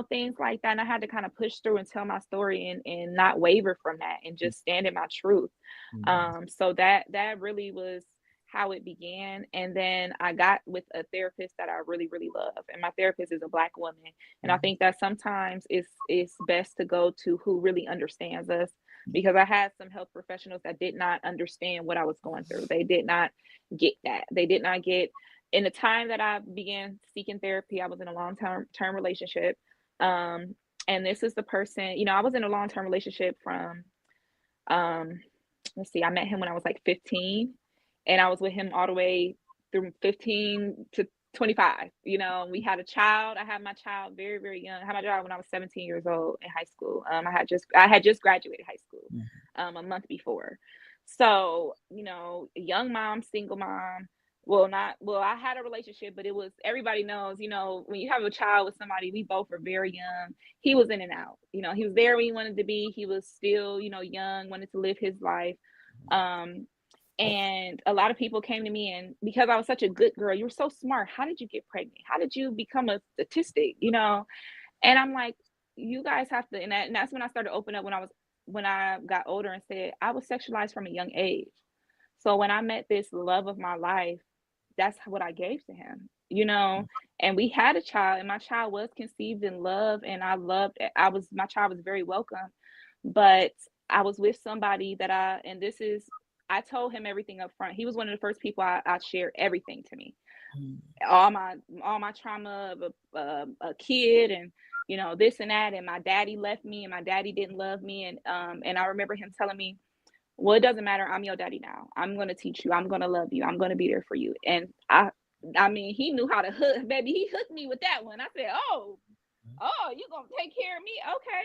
things like that. And I had to kind of push through and tell my story and not waver from that and just stand in my truth. Mm. So that really was how it began. And then I got with a therapist that I really, really love. And my therapist is a Black woman. And I think that sometimes it's best to go to who really understands us, because I had some health professionals that did not understand what I was going through. They did not get that. They did not get, in the time that I began seeking therapy, I was in a long-term relationship. And this is the person, I was in a long-term relationship from, let's see, I met him when I was like 15, and I was with him all the way through 15 to 25. We had a child. I had my child very, very young. I had my child when I was 17 years old in high school. I had just graduated high school a month before. So, young mom, single mom, I had a relationship, but it was, everybody knows, when you have a child with somebody, we both were very young. He was in and out. He was there when he wanted to be. He was still, young, wanted to live his life. And a lot of people came to me, and because I was such a good girl, you were so smart. How did you get pregnant? How did you become a statistic? And I'm like, you guys have to, and that's when I started to open up, when I got older, and said I was sexualized from a young age. So when I met this love of my life, that's what I gave to him, and we had a child, and my child was conceived in love, and my child was very welcome. But I was with somebody that I told him everything up front. He was one of the first people I shared everything to me. All my trauma of a kid, and this and that, and my daddy left me, and my daddy didn't love me, and I remember him telling me, well, it doesn't matter, I'm your daddy now, I'm going to teach you, I'm going to love you, I'm going to be there for you. And I mean, he knew how to hook, baby. He hooked me with that one. I said, oh, you gonna take care of me, okay.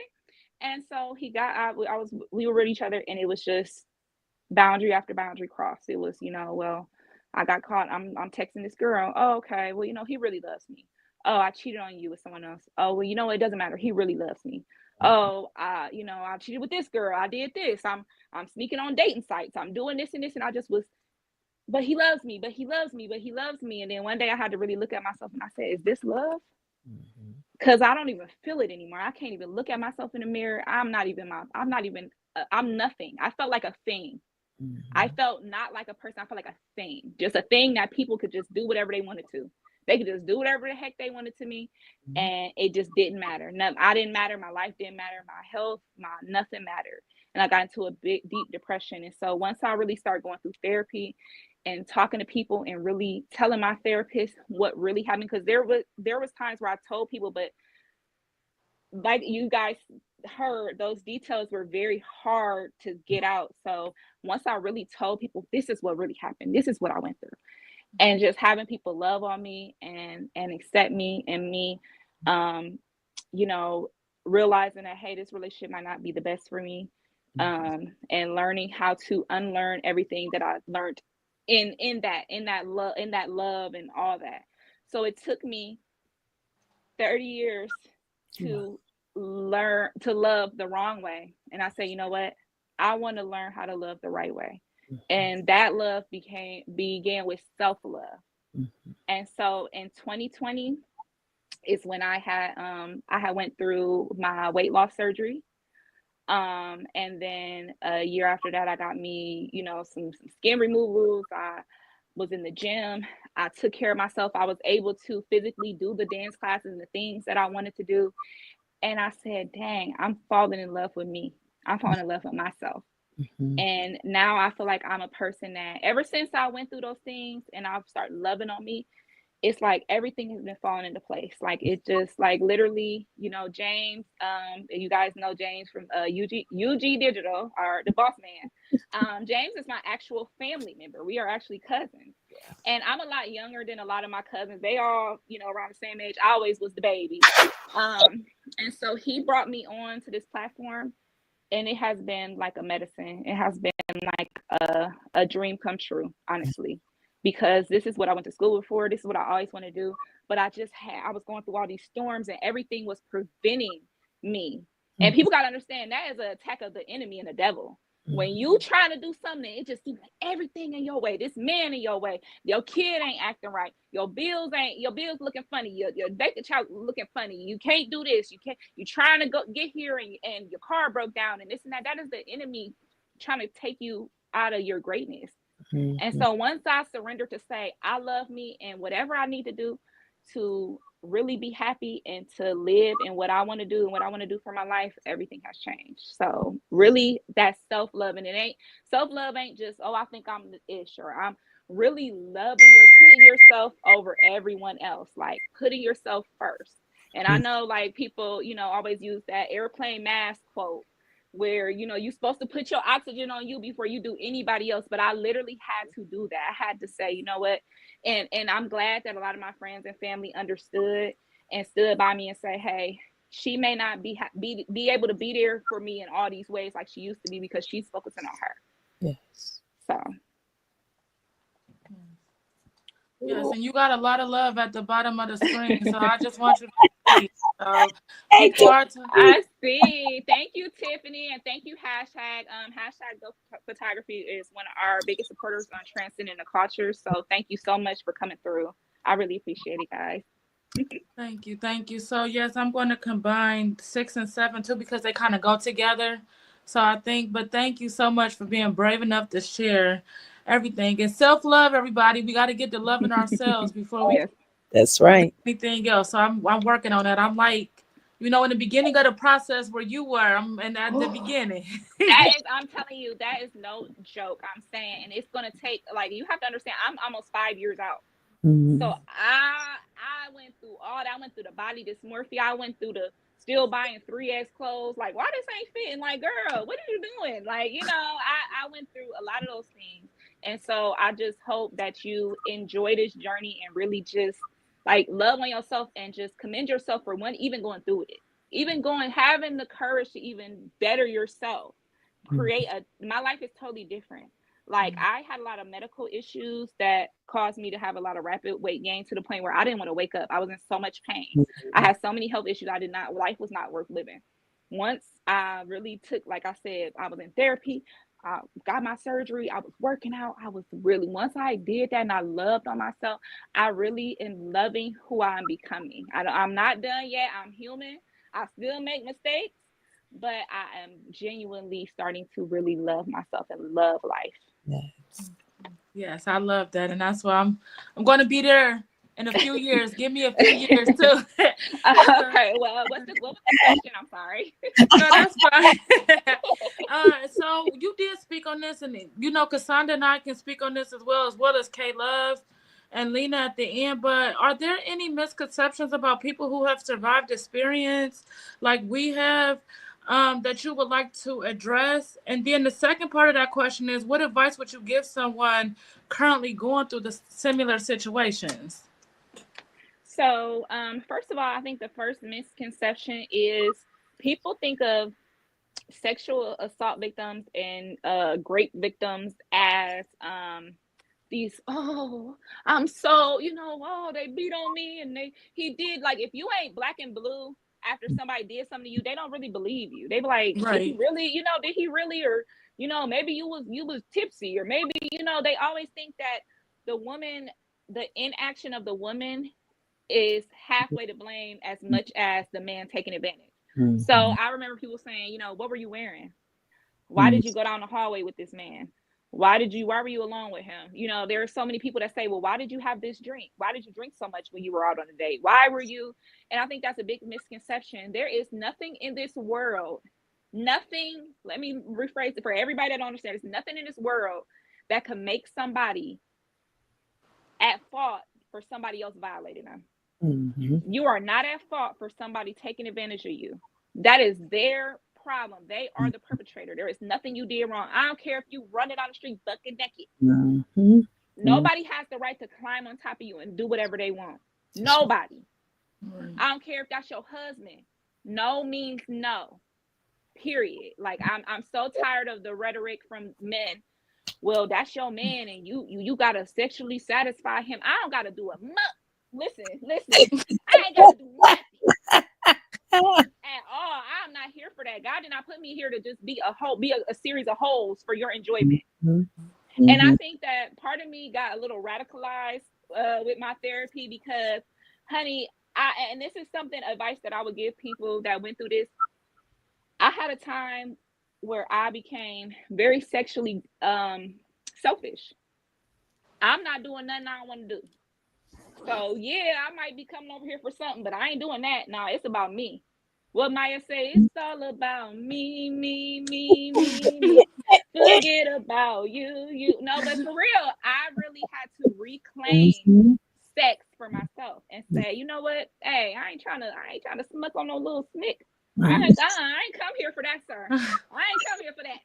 And so we were with each other, and it was just boundary after boundary crossed. It was, well, I got caught. I'm texting this girl. Oh, okay. Well, he really loves me. Oh, I cheated on you with someone else. Oh, well, it doesn't matter. He really loves me. Oh, I cheated with this girl. I did this. I'm sneaking on dating sites. I'm doing this and this. And I just was, but he loves me, but he loves me, but he loves me. And then one day I had to really look at myself, and I said, is this love? Because I don't even feel it anymore. I can't even look at myself in the mirror. I'm nothing. I felt like a thing. I felt not like a person. I felt like a thing, just a thing that people could just do whatever they wanted to. They could just do whatever the heck they wanted to me. And it just didn't matter. I didn't matter. My life didn't matter. My health, nothing mattered. And I got into a big, deep depression. And so once I really started going through therapy and talking to people and really telling my therapist what really happened, because there was times where I told people, but like you guys heard, those details were very hard to get out. So once I really told people, this is what really happened, this is what I went through, and just having people love on me and accept me, and me realizing that, hey, this relationship might not be the best for me, and learning how to unlearn everything that I learned in that love and all that. So it took me 30 years to learn to love the wrong way. And I say, you know what? I want to learn how to love the right way. And that love began with self-love. And so in 2020 is when I had went through my weight loss surgery. And then a year after that, I got me, some skin removals. I was in the gym. I took care of myself. I was able to physically do the dance classes and the things that I wanted to do. And I said, dang, I'm falling in love with me. I'm falling in love with myself. And now I feel like I'm a person that, ever since I went through those things and I've started loving on me, it's like everything has been falling into place. Like it just, like, literally, James, you guys know James from UG Digital, or the boss man. James is my actual family member. We are actually cousins. And I'm a lot younger than a lot of my cousins. They all, around the same age. I always was the baby. And so he brought me on to this platform, and it has been like a medicine. It has been like a dream come true, honestly, because this is what I went to school for. This is what I always want to do. But I was going through all these storms, and everything was preventing me. And people got to understand that is an attack of the enemy and the devil. When you trying to do something, it just seems like everything in your way. This man in your way. Your kid ain't acting right. Your bills looking funny. Your baby child looking funny. You can't do this. You trying to get here, and your car broke down, and this and that. That is the enemy trying to take you out of your greatness. And so once I surrendered to say, I love me, and whatever I need to do to really be happy and to live in what I want to do and what I want to do for my life, everything has changed. So really, that's self-love. And self-love ain't just, oh, I think I'm the ish, or I'm really putting yourself over everyone else, like putting yourself first. And I know, like, people, always use that airplane mask quote, where you're supposed to put your oxygen on you before you do anybody else. But I literally had to do that. I had to say, you know what, and I'm glad that a lot of my friends and family understood and stood by me and say, hey, she may not be able to be there for me in all these ways like she used to be, because she's focusing on her. Yes. So Yes, and you got a lot of love at the bottom of the screen, so I just want you to see. So Thank people are. I see. Thank you, Tiffany, and thank you, hashtag Go Photography is one of our biggest supporters on transcending the culture. So thank you so much for coming through. I really appreciate it, guys. Thank you. So yes, I'm going to combine 6 and 7 too because they kind of go together. So I think, but thank you so much for being brave enough to share everything and self-love. Everybody, we got to get to loving ourselves before we Yes. That's right. anything else. So I'm working on that. I'm like, in the beginning of the process where you were, I'm and at the beginning. I'm telling you, that is no joke. I'm saying, and it's gonna take, like, you have to understand, I'm almost 5 years out. So I went through all that. I went through the body dysmorphia. I went through the still buying 3X clothes. Like, why this ain't fitting? Like, girl, what are you doing? Like, I went through a lot of those things. And so I just hope that you enjoy this journey and really just like love on yourself and just commend yourself for even going through it. Even having the courage to even better yourself. My life is totally different. Like, I had a lot of medical issues that caused me to have a lot of rapid weight gain to the point where I didn't want to wake up. I was in so much pain. I had so many health issues. Life was not worth living. Once I really took, like I said, I was in therapy. I got my surgery. I was working out. Once I did that and I loved on myself, I really am loving who I'm becoming. I'm not done yet. I'm human. I still make mistakes, but I am genuinely starting to really love myself and love life. Yes. Yes, I love that, and that's why I'm going to be there in a few years. Give me a few years too. Okay. Well, what was the question? I'm sorry. No, that's fine. So you did speak on this, and Cassandra and I can speak on this as well as Kay Love and Lena at the end. But are there any misconceptions about people who have survived experience like we have? That you would like to address? And then the second part of that question is, what advice would you give someone currently going through the similar situations? So, first of all, I think the first misconception is people think of sexual assault victims and rape victims as these, oh, I'm so, they beat on me and he did, like, if you ain't black and blue after somebody did something to you, they don't really believe you. They be like, did he Right. really, did he really, or maybe you was tipsy, or maybe, they always think that the inaction of the woman is halfway to blame as much as the man taking advantage. So I remember people saying, what were you wearing? Why did you go down the hallway with this man? Why were you alone with him? There are so many people that say, well, why did you have this drink? Why did you drink so much when you were out on a date? Why were you? And I think that's a big misconception. There is nothing in this world, nothing, let me rephrase it for everybody that don't understand, there's nothing in this world that can make somebody at fault for somebody else violating them. You are not at fault for somebody taking advantage of you. That is their problem. They are the perpetrator. There is nothing you did wrong. I don't care if you run it on the street bucket naked. Nobody has the right to climb on top of you and do whatever they want. Nobody. I don't care if that's your husband. No means no. Period. Like, I'm so tired of the rhetoric from men. Well, that's your man and you gotta sexually satisfy him. I don't gotta do a listen. I ain't gotta do nothing at all. I'm not here for that. God did not put me here to just be a series of holes for your enjoyment. And I think that part of me got a little radicalized with my therapy because, honey, and this is advice that I would give people that went through this. I had a time where I became very sexually selfish. I'm not doing nothing I don't want to do. So yeah, I might be coming over here for something, but I ain't doing that. No, it's about me. What Maya say, it's all about me. Forget about you. No, but for real, I really had to reclaim sex for myself and say, you know what? Hey, I ain't trying to smuck on no little smick. I ain't come here for that, sir. I ain't come here for that.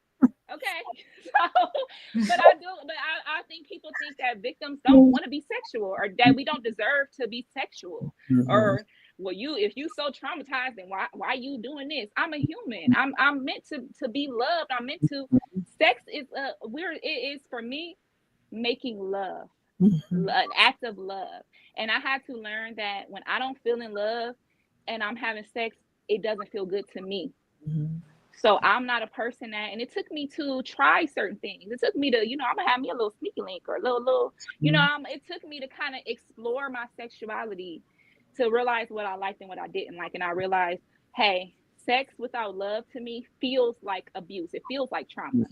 Okay. So, I think people think that victims don't want to be sexual, or that we don't deserve to be sexual, or well, if you so traumatized, then why you doing this? I'm a human. I'm meant to be loved. I'm meant to. Sex is it is for me making love. an act of love. And I had to learn that when I don't feel in love and I'm having sex, it doesn't feel good to me. So I'm not a person that, and it took me to try certain things. It took me to, I'm gonna have me a little sneaky link or a little, it took me to kind of explore my sexuality to realize what I liked and what I didn't like. And I realized, hey, sex without love to me feels like abuse. It feels like trauma.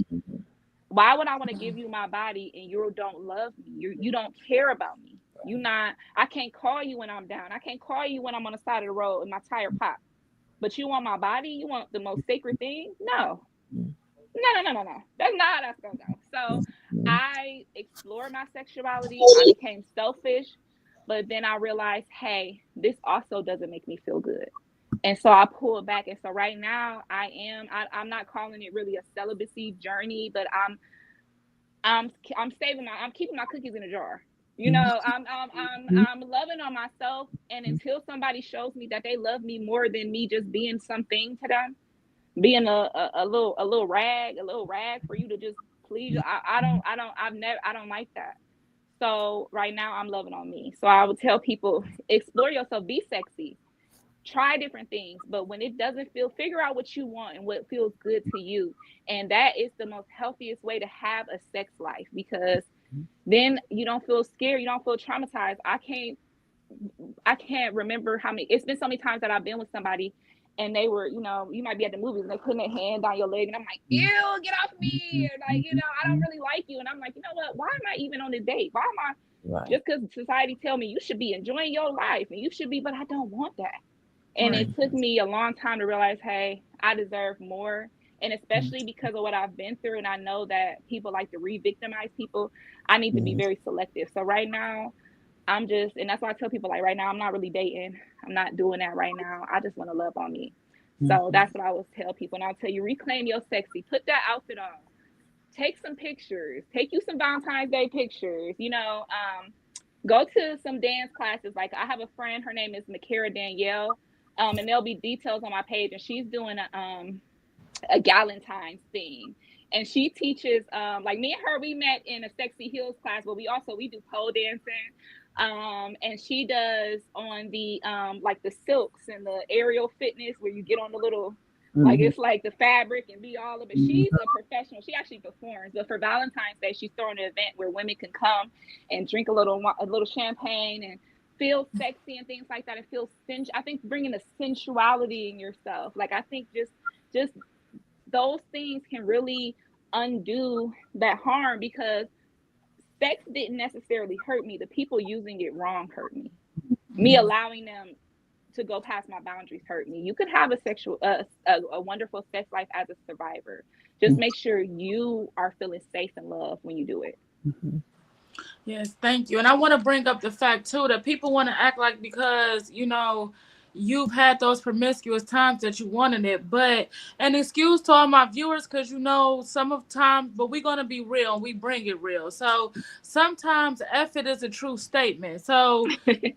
Why would I want to give you my body and you don't love me? You don't care about me. I can't call you when I'm down. I can't call you when I'm on the side of the road and my tire popped. But you want my body? You want the most sacred thing? No. No. That's not how that's gonna go. So I explored my sexuality. I became selfish, but then I realized, hey, this also doesn't make me feel good. And so I pulled back. And so right now I'm not calling it really a celibacy journey, but I'm keeping my cookies in a jar. I'm loving on myself. And until somebody shows me that they love me more than me just being something to them, being a little rag for you to just please, I don't like that. So right now I'm loving on me. So I would tell people, explore yourself, be sexy, try different things, but when it doesn't figure out what you want and what feels good to you. And that is the most healthiest way to have a sex life, because then you don't feel scared, you don't feel traumatized. I can't remember how many, it's been so many times that I've been with somebody and they were, you might be at the movies and they putting their hand down your leg and I'm like, ew, get off me. Or like, I don't really like you. And I'm like, you know what? Why am I even on a date? Why am I, just because society tell me you should be enjoying your life and you should be, but I don't want that. And it took me a long time to realize, hey, I deserve more. And especially because of what I've been through, and I know that people like to re-victimize people, I need to be very selective. So right now, and that's why I tell people, like, right now, I'm not really dating. I'm not doing that right now. I just want to love on me. So that's what I always tell people. And I'll tell you, reclaim your sexy. Put that outfit on. Take some pictures. Take you some Valentine's Day pictures. Go to some dance classes. Like, I have a friend, her name is Makara Danielle. And there'll be details on my page. And she's doing a Galentine's thing. And she teaches, like, me and her, we met in a Sexy Heels class, but we do pole dancing. And she does on the like the silks and the aerial fitness where you get on the little, like, it's like the fabric and be all of it. She's a professional. She actually performs. But for Valentine's Day, she's throwing an event where women can come and drink a little champagne and feel sexy and things like that, and feel I think bringing a sensuality in yourself. Like, I think just those things can really undo that harm, because sex didn't necessarily hurt me. The people using it wrong hurt me. Me allowing them to go past my boundaries hurt me. You could have a wonderful sex life as a survivor. Just make sure you are feeling safe and loved when you do it. Yes, thank you. And I want to bring up the fact, too, that people want to act like because, you've had those promiscuous times that you wanted it. But an excuse to all my viewers, because, some of times, but we're going to be real and we bring it real. So sometimes effort is a true statement. So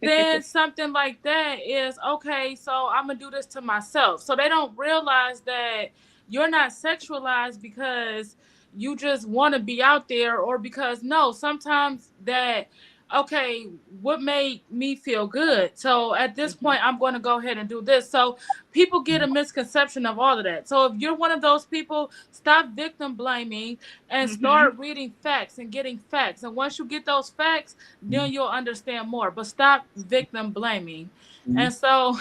then something like that is, okay, so I'm going to do this to myself. So they don't realize that you're not sexualized because you just want to be out there, or because sometimes that, okay, what made me feel good? So at this point, I'm going to go ahead and do this. So people get a misconception of all of that. So if you're one of those people, stop victim blaming and start reading facts and getting facts. And once you get those facts, then you'll understand more. But stop victim blaming. And so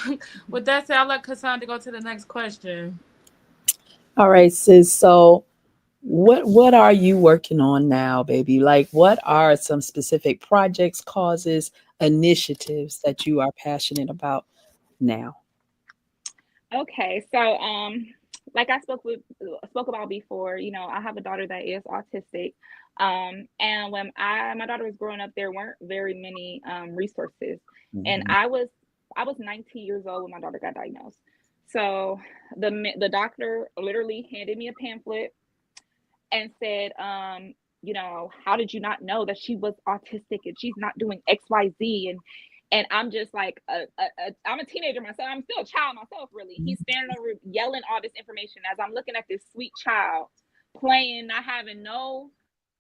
with that said, I'll let Cassandra go to the next question. All right, sis. So what are you working on now, baby? Like, what are some specific projects, causes, initiatives that you are passionate about now? Okay, so like I spoke about before, I have a daughter that is autistic. And when my daughter was growing up, there weren't very many resources. And I was 19 years old when my daughter got diagnosed. So the doctor literally handed me a pamphlet and said, how did you not know that she was autistic and she's not doing XYZ? And I'm just like, I'm a teenager myself. I'm still a child myself, really. He's standing over yelling all this information as I'm looking at this sweet child playing, not having no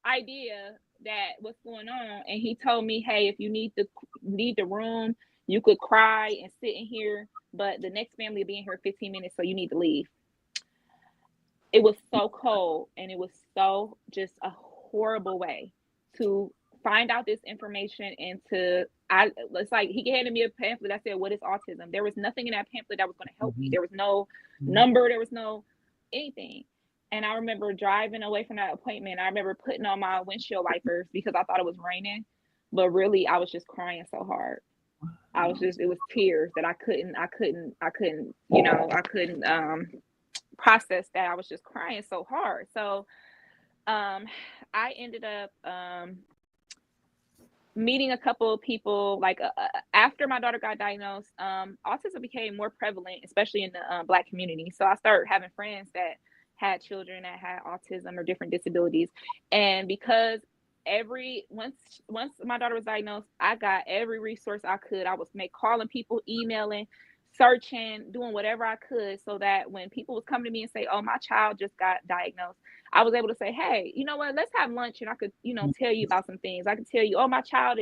idea that what's going on. And he told me, hey, if you need the room, you could cry and sit in here, but the next family will be in here 15 minutes, so you need to leave. It was so cold, and it was so just a horrible way to find out this information. And it's like he handed me a pamphlet that said, what is autism? There was nothing in that pamphlet that was going to help me. There was no number, there was no anything. And I remember driving away from that appointment. I remember putting on my windshield wipers because I thought it was raining, but really I was just crying so hard. It was tears that I couldn't process that. I was just crying so hard. So I ended up meeting a couple of people like after my daughter got diagnosed. Autism became more prevalent, especially in the Black community. So I started having friends that had children that had autism or different disabilities. And because once my daughter was diagnosed, I got every resource I could. I was calling people, emailing, searching, doing whatever I could, so that when people was coming to me and say, oh, my child just got diagnosed, I was able to say, hey, you know what, let's have lunch, and I could, tell you about some things. I could tell you, oh, my child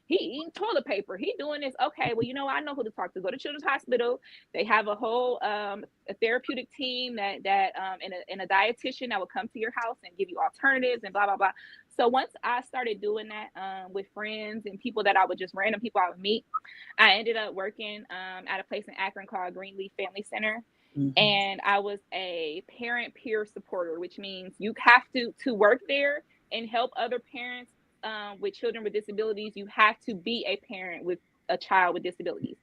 he eating toilet paper, he doing this. Okay, well, I know who to talk to. Go to Children's Hospital. They have a whole a therapeutic team and a dietitian that will come to your house and give you alternatives and blah blah blah. So once I started doing that with friends and people that random people I would meet, I ended up working at a place in Akron called Greenleaf Family Center. And I was a parent peer supporter, which means you have to work there and help other parents with children with disabilities. You have to be a parent with a child with disabilities,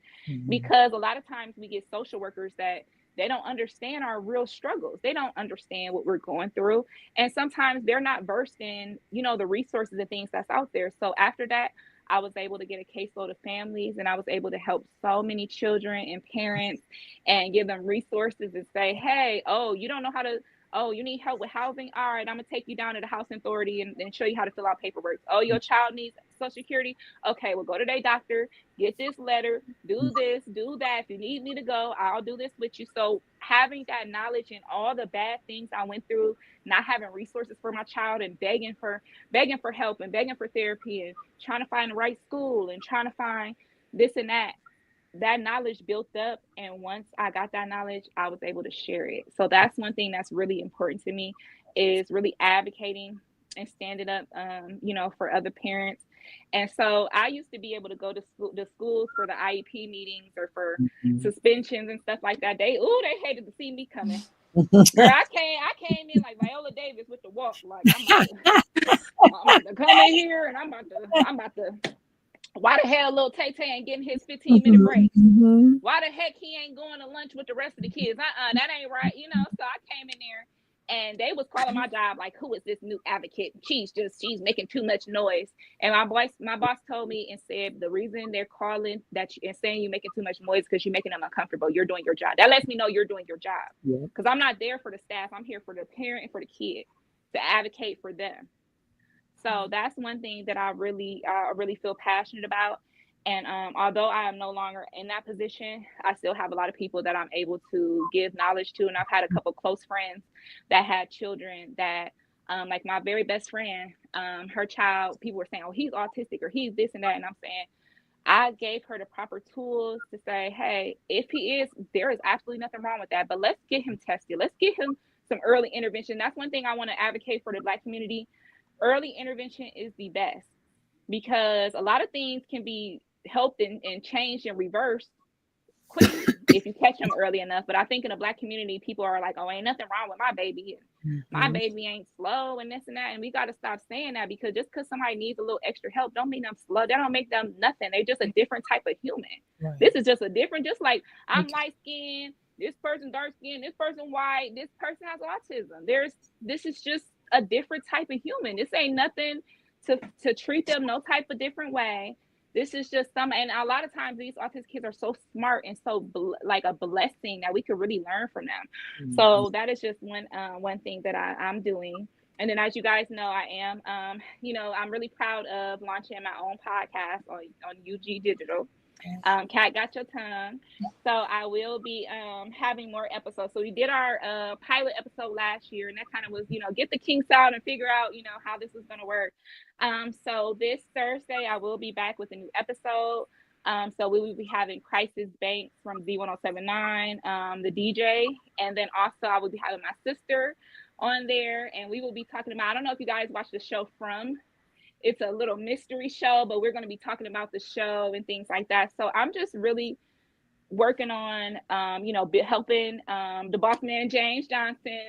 because a lot of times we get social workers that they don't understand our real struggles. They don't understand what we're going through. And sometimes they're not versed in, the resources and things that's out there. So after that, I was able to get a caseload of families, and I was able to help so many children and parents and give them resources and say, hey, oh, you don't know how to, oh, you need help with housing? All right, I'm going to take you down to the housing authority and show you how to fill out paperwork. Oh, your child needs Social Security? Okay, well, go to their doctor, get this letter, do this, do that. If you need me to go, I'll do this with you. So having that knowledge and all the bad things I went through, not having resources for my child and begging for help and begging for therapy and trying to find the right school and trying to find this and that knowledge built up. And once I got that knowledge, I was able to share it. So that's one thing that's really important to me, is really advocating and standing up, for other parents. And so I used to be able to go to schools for the IEP meetings or for suspensions and stuff like that. They hated to see me coming. Girl, I came in like Viola Davis with the walk. Like I'm about to come in here, and I'm about to. Why the hell little Tay-Tay ain't getting his 15-minute break? Why the heck he ain't going to lunch with the rest of the kids? That ain't right. So I came in there, and they was calling my job like, who is this new advocate? She's making too much noise. And my boss told me and said, the reason they're calling and saying you're making too much noise because you're making them uncomfortable. You're doing your job. That lets me know you're doing your job. Because I'm not there for the staff. I'm here for the parent and for the kid, to advocate for them. So that's one thing that I really feel passionate about. And although I am no longer in that position, I still have a lot of people that I'm able to give knowledge to. And I've had a couple of close friends that had children that, like my very best friend, her child, people were saying, oh, he's autistic or he's this and that. And I'm saying, I gave her the proper tools to say, hey, if he is, there is absolutely nothing wrong with that. But let's get him tested. Let's get him some early intervention. That's one thing I want to advocate for the Black community. Early intervention is the best, because a lot of things can be helped and changed and reversed quickly if you catch them early enough. But I think in the Black community, people are like, oh, ain't nothing wrong with my baby. My baby ain't slow and this and that. And we got to stop saying that, because just because somebody needs a little extra help don't mean them slow. That don't make them nothing. They're just a different type of human. Right. This is just just like I'm light skinned, this person dark skinned, this person white, this person has autism. This is just a different type of human. This ain't nothing to treat them no type of different way. This is just and a lot of times these autistic kids are so smart and so like a blessing that we could really learn from them. So that is just one thing that I'm doing. And then, as you guys know, I am, I'm really proud of launching my own podcast on UG Digital. Kat got your tongue. So I will be having more episodes. So we did our pilot episode last year, and that kind of was, get the kinks out and figure out, how this is going to work. So this Thursday, I will be back with a new episode. So we will be having Crisis Banks from Z1079, the DJ. And then also I will be having my sister on there, and we will be talking about, I don't know if you guys watch the show From. It's a little mystery show, but we're going to be talking about the show and things like that. So I'm just really working on, helping the boss man, James Johnson,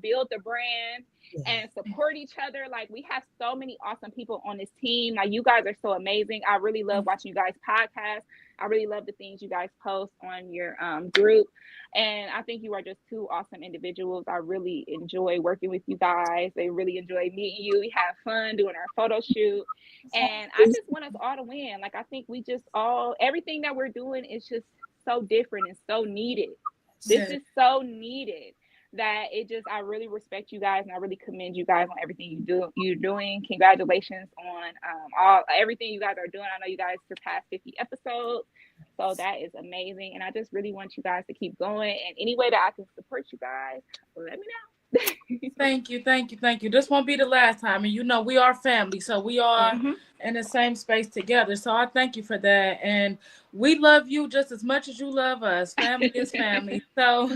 build the brand and support each other. Like, we have so many awesome people on this team. Like, you guys are so amazing. I really love watching you guys podcast. I really love the things you guys post on your group. And I think you are just two awesome individuals. I really enjoy working with you guys. I really enjoy meeting you. We have fun doing our photo shoot. And I just want us all to win. Like, I think we just everything that we're doing is just so different and so needed. This is so needed that I really respect you guys, and I really commend you guys on everything you're doing. Congratulations on everything you guys are doing. I know you guys surpassed 50 episodes, so that is amazing. And I just really want you guys to keep going. And any way that I can support you guys, let me know. Thank you. This won't be the last time. And we are family, so we are in the same space together. So I thank you for that. And we love you just as much as you love us. Family is family. So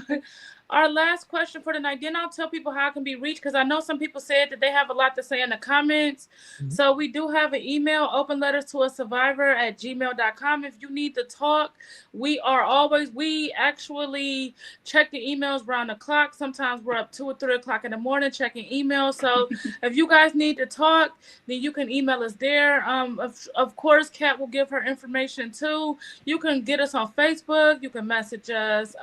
our last question for tonight, then I'll tell people how I can be reached, because I know some people said that they have a lot to say in the comments. So we do have an email, openletterstoasurvivor@gmail.com. If you need to talk, we actually check the emails around the clock. Sometimes we're up 2 or 3 o'clock in the morning checking emails. So if you guys need to talk, then you can email us there. Of course, Kat will give her information too. You can get us on Facebook. You can message us.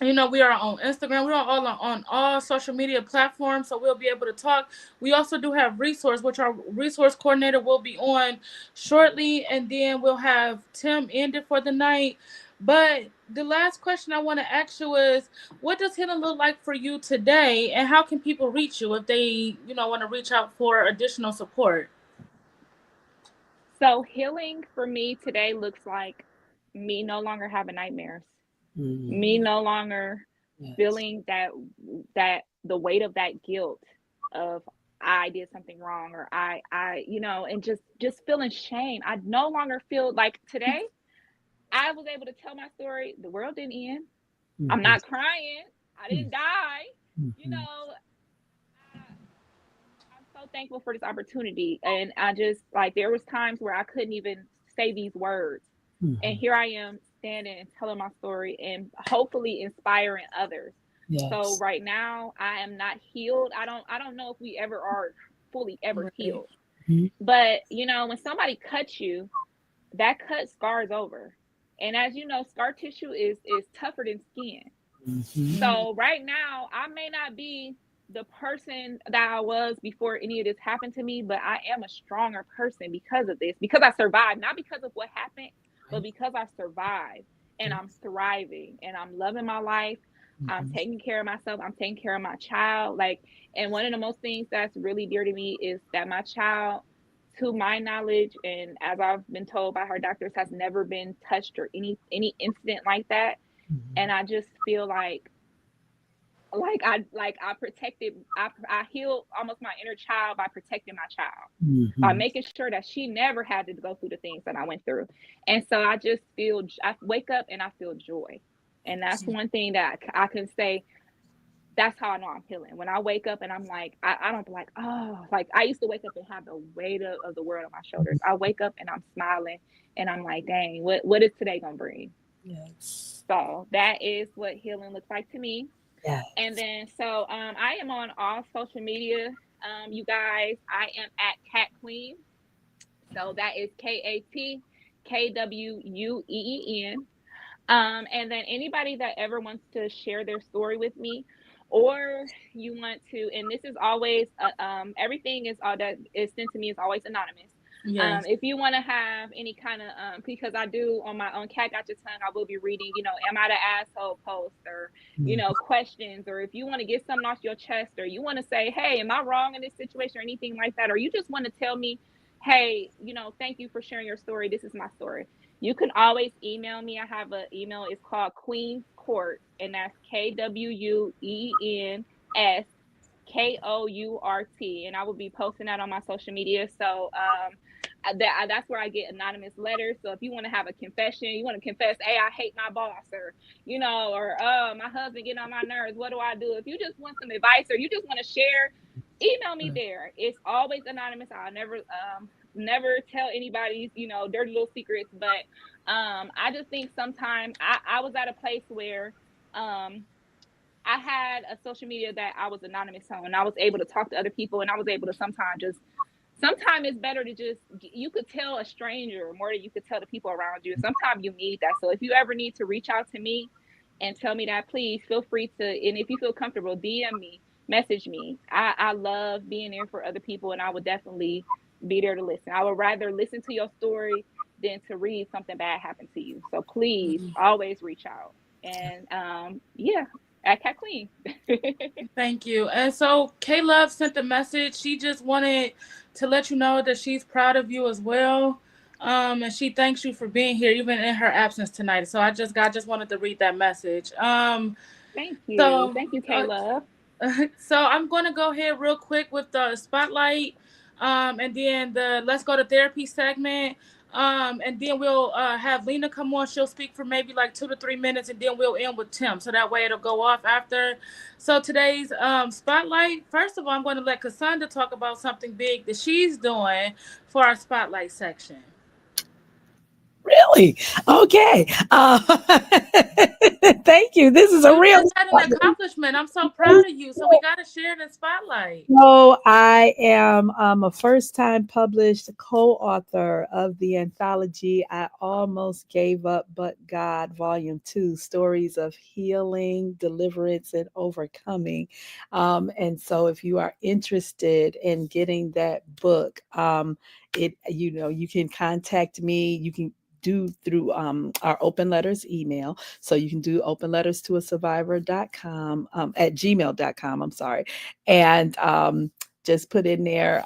We are on Instagram. We're on all social media platforms, so we'll be able to talk. We also do have resource, which our resource coordinator will be on shortly, and then we'll have Tim end it for the night. But the last question I want to ask you is, what does healing look like for you today, and how can people reach you if they, want to reach out for additional support? So healing for me today looks like me no longer having nightmares. Me no longer feeling that the weight of that guilt of I did something wrong, or I and just feeling shame. I no longer feel like today I was able to tell my story. The world didn't end. I'm not crying. I didn't die. I'm so thankful for this opportunity. And I just, like, there was times where I couldn't even say these words. And here I am standing and telling my story and hopefully inspiring others. So right now I am not healed. I don't know if we ever are fully healed. But when somebody cuts you, that cut scars over. And as you know, scar tissue is tougher than skin. So right now I may not be the person that I was before any of this happened to me, but I am a stronger person because of this, because I survived, not because of what happened, but because I survived, and I'm thriving, and I'm loving my life. I'm taking care of myself. I'm taking care of my child. And one of the most things that's really dear to me is that my child, to my knowledge, and as I've been told by her doctors, has never been touched or any incident like that. And I just feel like I protected, I healed almost my inner child by protecting my child, by making sure that she never had to go through the things that I went through. And so I wake up and I feel joy. And that's one thing that I can say, that's how I know I'm healing. When I wake up and I'm like, I don't be like, oh, like I used to wake up and have the weight of the world on my shoulders. I wake up and I'm smiling and I'm like, dang, what is today gonna bring? So that is what healing looks like to me. And then, so I am on all social media. You guys, I am at Kat Kwueen. So that is KatKwueen. And then anybody that ever wants to share their story with me, or you want to, and this is always, everything is all that is sent to me is always anonymous. Yes. If you want to have any kind of, because I do on my own Kat Got Your Tongue, I will be reading, am I the asshole post, or, questions, or if you want to get something off your chest, or you want to say, hey, am I wrong in this situation, or anything like that, or you just want to tell me, hey, thank you for sharing your story. This is my story. You can always email me. I have an email. It's called Queen's Court, and that's KWUENSKOURT. And I will be posting that on my social media. So that's where I get anonymous letters. So if you want to have a confession, you want to confess, hey, I hate my boss, or my husband getting on my nerves. What do I do? If you just want some advice or you just want to share, email me there. It's always anonymous. I'll never tell anybody's dirty little secrets. But I just think sometimes I was at a place where I had a social media that I was anonymous on, and I was able to talk to other people, and I was able to sometimes it's better to just, you could tell a stranger more than you could tell the people around you. Sometimes you need that. So if you ever need to reach out to me and tell me that, please feel free to, and if you feel comfortable, DM me, message me. I love being there for other people, and I would definitely be there to listen. I would rather listen to your story than to read something bad happen to you. So please always reach out. And at Kat Kwueen. Thank you. And so K-Love sent a message. She just wanted to let you know that she's proud of you as well. And she thanks you for being here, even in her absence tonight. So I just wanted to read that message. Thank you. Thank you, K-Love. So I'm going to go ahead real quick with the spotlight, and then the Let's Go to Therapy segment. And then we'll have Lena come on. She'll speak for maybe like 2 to 3 minutes, and then we'll end with Tim. So that way it'll go off after. So today's spotlight, first of all, I'm going to let Cassandra talk about something big that she's doing for our spotlight section. Really? Okay. Thank you. This is a real an accomplishment. I'm so proud of you. So we got to share the spotlight. So I am a first-time published co-author of the anthology I Almost Gave Up But God, Volume 2, Stories of Healing, Deliverance, and Overcoming. And so if you are interested in getting that book, you can contact me. You can do through our open letters email. So you can do openletterstoasurvivor.com at gmail.com. I'm sorry. And just put in there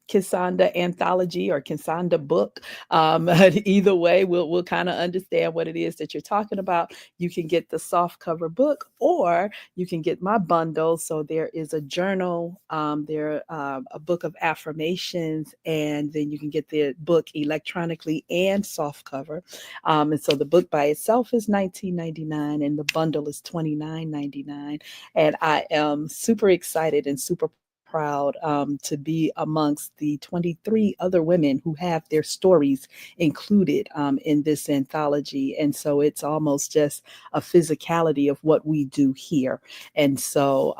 Cassandra Anthology or Cassandra Book. Either way, we'll kind of understand what it is that you're talking about. You can get the soft cover book, or you can get my bundle. So there is a journal, a book of affirmations, and then you can get the book electronically and soft cover. And so the book by itself is $19.99 and the bundle is $29.99. And I am super excited and super proud to be amongst the 23 other women who have their stories included in this anthology. And so it's almost just a physicality of what we do here. And so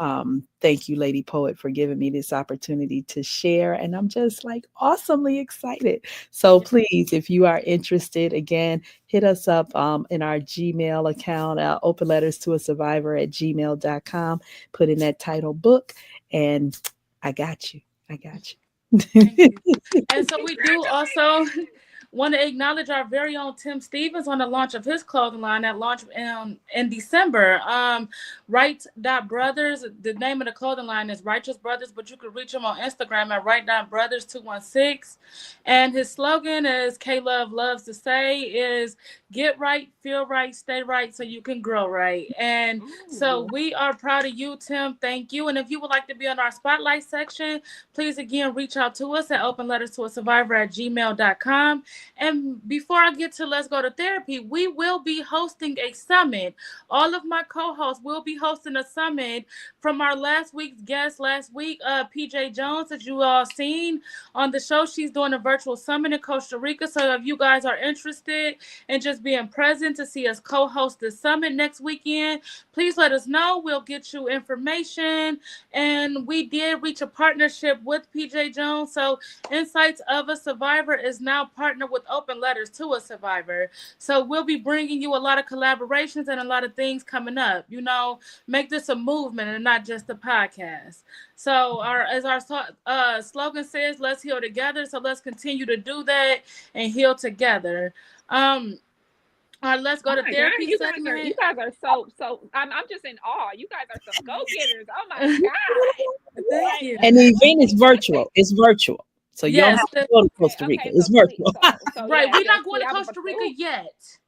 thank you, Lady Poet, for giving me this opportunity to share. And I'm just like awesomely excited. So please, if you are interested, again, hit us up in our Gmail account, openletterstoasurvivor@gmail.com. Put in that title book, and I got you. Thank you. And so we do also want to acknowledge our very own Tim Stevens on the launch of his clothing line that launched in December. Right Brothers, the name of the clothing line is Righteous Brothers, but you can reach him on Instagram at Right.Brothers216. And his slogan, as K-Love loves to say, is get right, feel right, stay right so you can grow right. And so we are proud of you, Tim. Thank you. And if you would like to be on our spotlight section, please again reach out to us at openletterstoasurvivor@gmail.com. And before I get to Let's Go to Therapy, we will be hosting a summit. All of my co-hosts will be hosting a summit from our last week's guest PJ Jones, as you all seen on the show. She's doing a virtual summit in Costa Rica. So if you guys are interested in just being present to see us co-host the summit next weekend, please let us know. We'll get you information. And we did reach a partnership with PJ Jones. So Insights of a Survivor is now partnered with Open Letters to a Survivor. So we'll be bringing you a lot of collaborations and a lot of things coming up. Make this a movement and not just a podcast. So as our slogan says, let's heal together. So let's continue to do that and heal together. Let's go to therapy. You guys are so. I'm just in awe. You guys are some go-getters. Oh my God! Thank you. And the event is virtual. It's virtual. So you don't Yes, have to go to Costa Rica. It's So please, virtual. right. yeah, We're yes, not going please, to I was Costa about to say, Rica ooh. yet.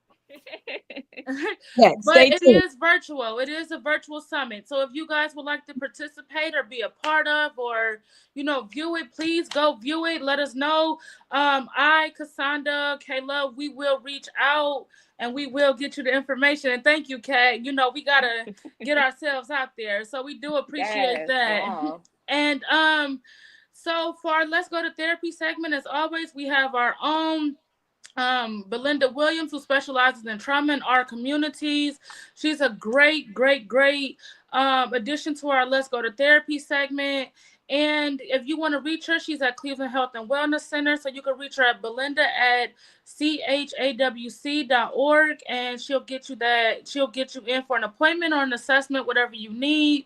Yeah, But stay it tuned. is virtual. It is a virtual summit. So if you guys would like to participate or be a part of or, view it, please go view it. Let us know. Cassandra, Kayla, we will reach out and we will get you the information. And thank you, Kay. We got to get ourselves out there. So we do appreciate Yes, that. wow. And so for our Let's Go to Therapy segment, as always, we have our own Belinda Williams, who specializes in trauma in our communities. She's a great, great, great addition to our Let's Go to Therapy segment. And if you want to reach her, she's at Cleveland Health and Wellness Center. So you can reach her at Belinda at chawc.org, and she'll get you in for an appointment or an assessment, whatever you need.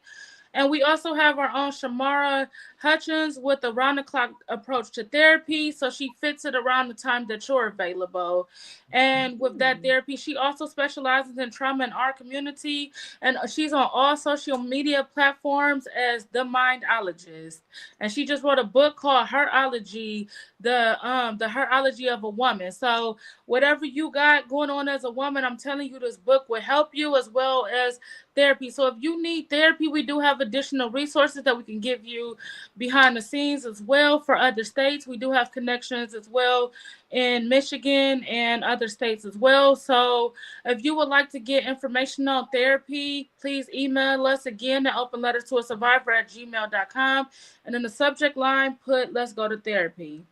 And we also have our own Shamara Hutchins with a round the clock approach to therapy. So she fits it around the time that you're available. And with that therapy, she also specializes in trauma in our community. And she's on all social media platforms as the Mindologist. And she just wrote a book called Herology, the Herology of a Woman. So whatever you got going on as a woman, I'm telling you, this book will help you as well as therapy. So if you need therapy, we do have additional resources that we can give you behind the scenes as well for other states. We do have connections as well in Michigan and other states as well. So if you would like to get information on therapy, please email us again at openletterstoasurvivor@gmail.com. And in the subject line, put "Let's Go to Therapy."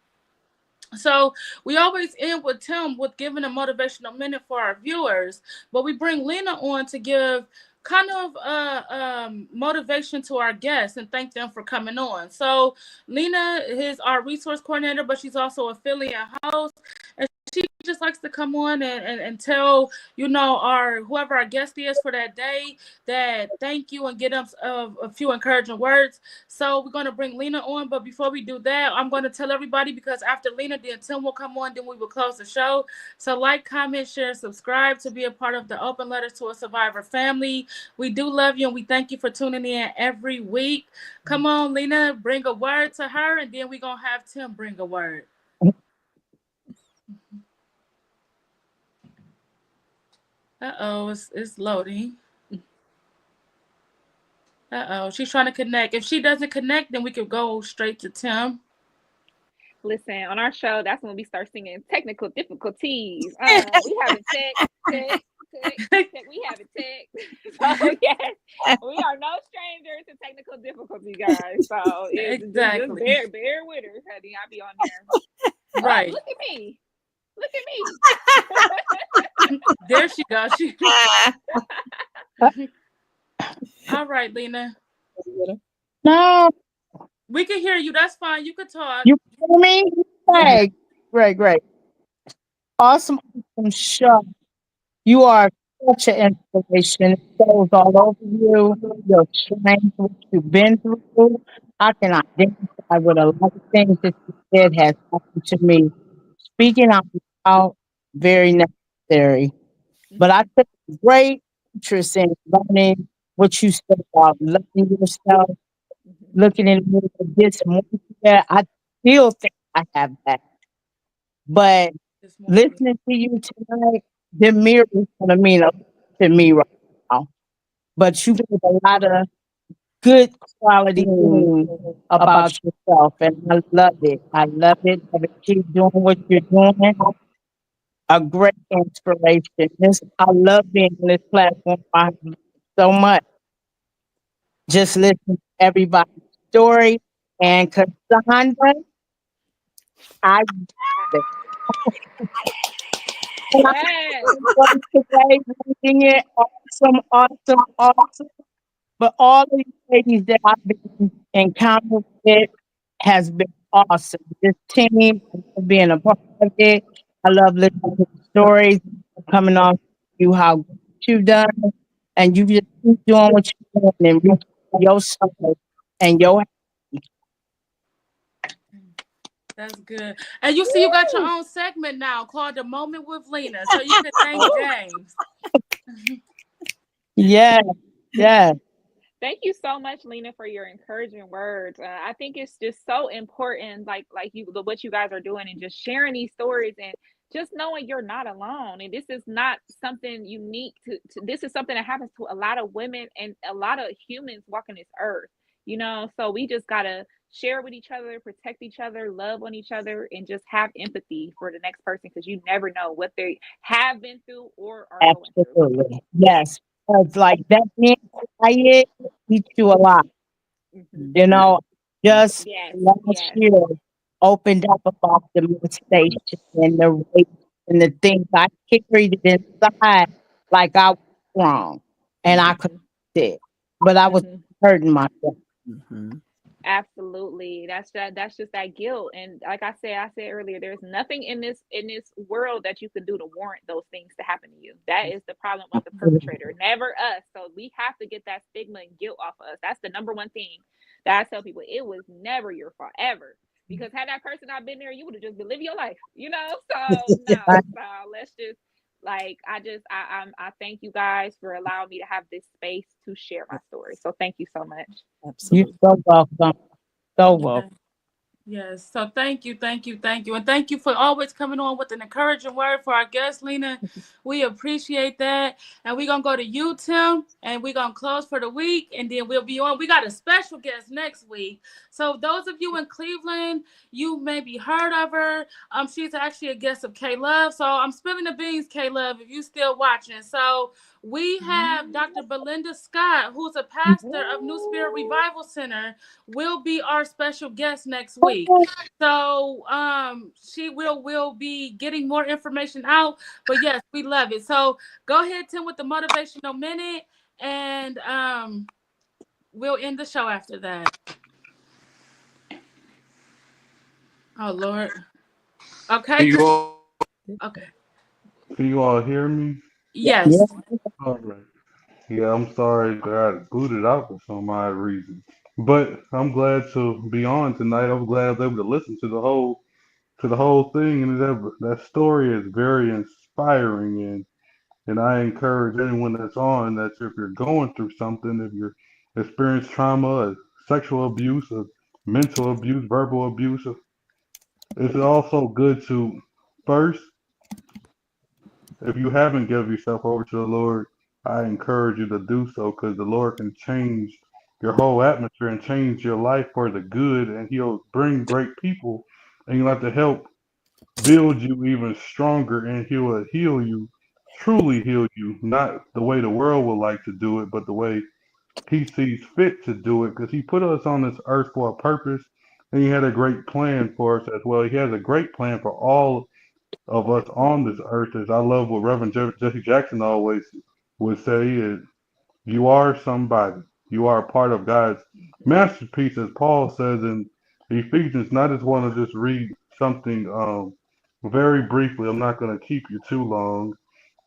So we always end with Tim with giving a motivational minute for our viewers, but we bring Lena on to give kind of motivation to our guests and thank them for coming on. So Lena is our resource coordinator, but she's also affiliate host, and she just likes to come on and tell our whoever our guest is for that day that thank you and get them a few encouraging words. So we're going to bring Lena on, but before we do that, I'm going to tell everybody, because after Lena, then Tim will come on, then we will close the show. So like, comment, share, subscribe to be a part of the Open Letters to a Survivor family. We do love you, and we thank you for tuning in every week. Come on, Lena, bring a word to her, and then we're going to have Tim bring a word. Uh-oh, it's loading. Uh-oh, she's trying to connect. If she doesn't connect, then we could go straight to Tim. Listen, on our show, that's when we start singing technical difficulties. We have a tech. We have a tech. So yes, we are no strangers to technical difficulty, guys. So exactly. Just bear with her, honey. I'll be on there. Right. Oh, look at me. Look at me. There she goes. All right, Lena. No. We can hear you. That's fine. You can talk. You hear me? Hey, great. Awesome show. You are such an inspiration. It goes all over you. Your strength, what you've been through. I can identify with a lot of things that you said has happened to me. Speaking out loud, very necessary. But I took great interest in learning what you said about loving yourself, looking in the mirror, this more. I still think I have that. But listening to you tonight, the mirror is going to mean a lot to me right now. But you gave a lot of good quality things about yourself, and I love it. I love it. Keep doing what you're doing. A great inspiration. I love being on this platform so much. Just listen to everybody's story. And Cassandra, I love it. Today, awesome. But all of these ladies that I've been encountered with has been awesome. This team, I love being a part of it. I love listening to the stories coming off you, how good you've done, and you just keep doing what you're doing and reach your soul and your. That's good. And you see, you got your own segment now called The Moment with Lena, so you can thank James. Yeah. Thank you so much, Lena, for your encouraging words. I think it's just so important, like you, what you guys are doing, and just sharing these stories, and just knowing you're not alone. And this is not something unique to this is something that happens to a lot of women and a lot of humans walking this earth. So we just gotta share with each other, protect each other, love on each other, and just have empathy for the next person because you never know what they have been through or are going through. Absolutely. Yes. It's like that being quiet teach you a lot. Hmm. You know, just Yes, last yes. year opened up about the molestation and the rape and the things I carried it inside like I was strong and I could Hmm. it, but I was Hmm. hurting myself. Mhm. Absolutely. That's just that guilt. And like I said earlier, there's nothing in this world that you can do to warrant those things to happen to you. That is the problem of the perpetrator, never us. So we have to get that stigma and guilt off of us. That's the number one thing that I tell people. It was never your fault ever. Because had that person not been there, you would have just been living your life. So no, so let's just like I thank you guys for allowing me to have this space to share my story. So thank you so much. You're Absolutely. so welcome. So welcome. Yeah. Yes. So thank you, thank you, thank you. And thank you for always coming on with an encouraging word for our guest, Lena. We appreciate that. And we're going to go to you, Tim, and we're going to close for the week. And then we'll be on. We got a special guest next week. So those of you in Cleveland, you may be heard of her. She's actually a guest of K Love. So I'm spilling the beans, K Love, if you still watching. So we have Dr. Belinda Scott, who's a pastor of New Spirit Revival Center, will be our special guest next week. So she will be getting more information out. But yes, we love it. So go ahead, Tim, with the motivational minute, and we'll end the show after that. Oh Lord. Can Okay. you all Okay. can you all hear me? Yeah. Yes. All right. Yeah, I'm sorry that I got booted out for some odd reason. But I'm glad to be on tonight. I'm glad I was able to listen to the whole thing, and that story is very inspiring, and I encourage anyone that's on that if you're going through something, if you're experienced trauma, sexual abuse, mental abuse, verbal abuse, it's also good to first, if you haven't given yourself over to the Lord, I encourage you to do so because the Lord can change your whole atmosphere and change your life for the good, and He'll bring great people, and you'll have to help build you even stronger, and He will heal you, truly heal you, not the way the world would like to do it, but the way He sees fit to do it, because He put us on this earth for a purpose, and He had a great plan for us as well. He has a great plan for all of us on this earth. Is I love what Reverend Jesse Jackson always would say is you are somebody. You are a part of God's masterpiece, as Paul says in Ephesians. And I just want to just read something very briefly. I'm not going to keep you too long,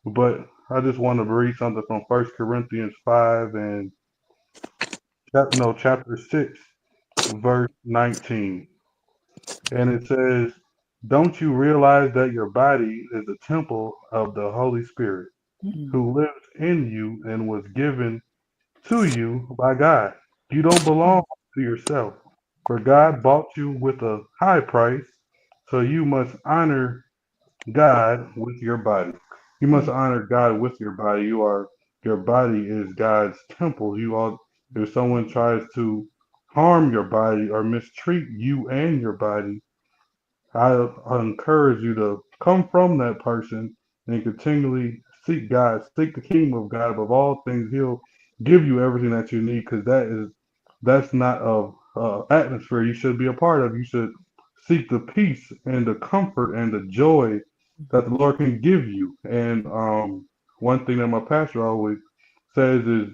but I just want to read something from First Corinthians 5 and chapter 6, verse 19. And it says, don't you realize that your body is a temple of the Holy Spirit Mhm. who lives in you and was given to you by God? You don't belong to yourself, for God bought you with a high price, so you must honor God with your body. You must honor God with your body. Your body is God's temple. If someone tries to harm your body or mistreat you and your body, I encourage you to come from that person and continually seek God, seek the kingdom of God above all things. He'll give you everything that you need because that's not a atmosphere you should be a part of. You should seek the peace and the comfort and the joy that the Lord can give you. And one thing that my pastor always says is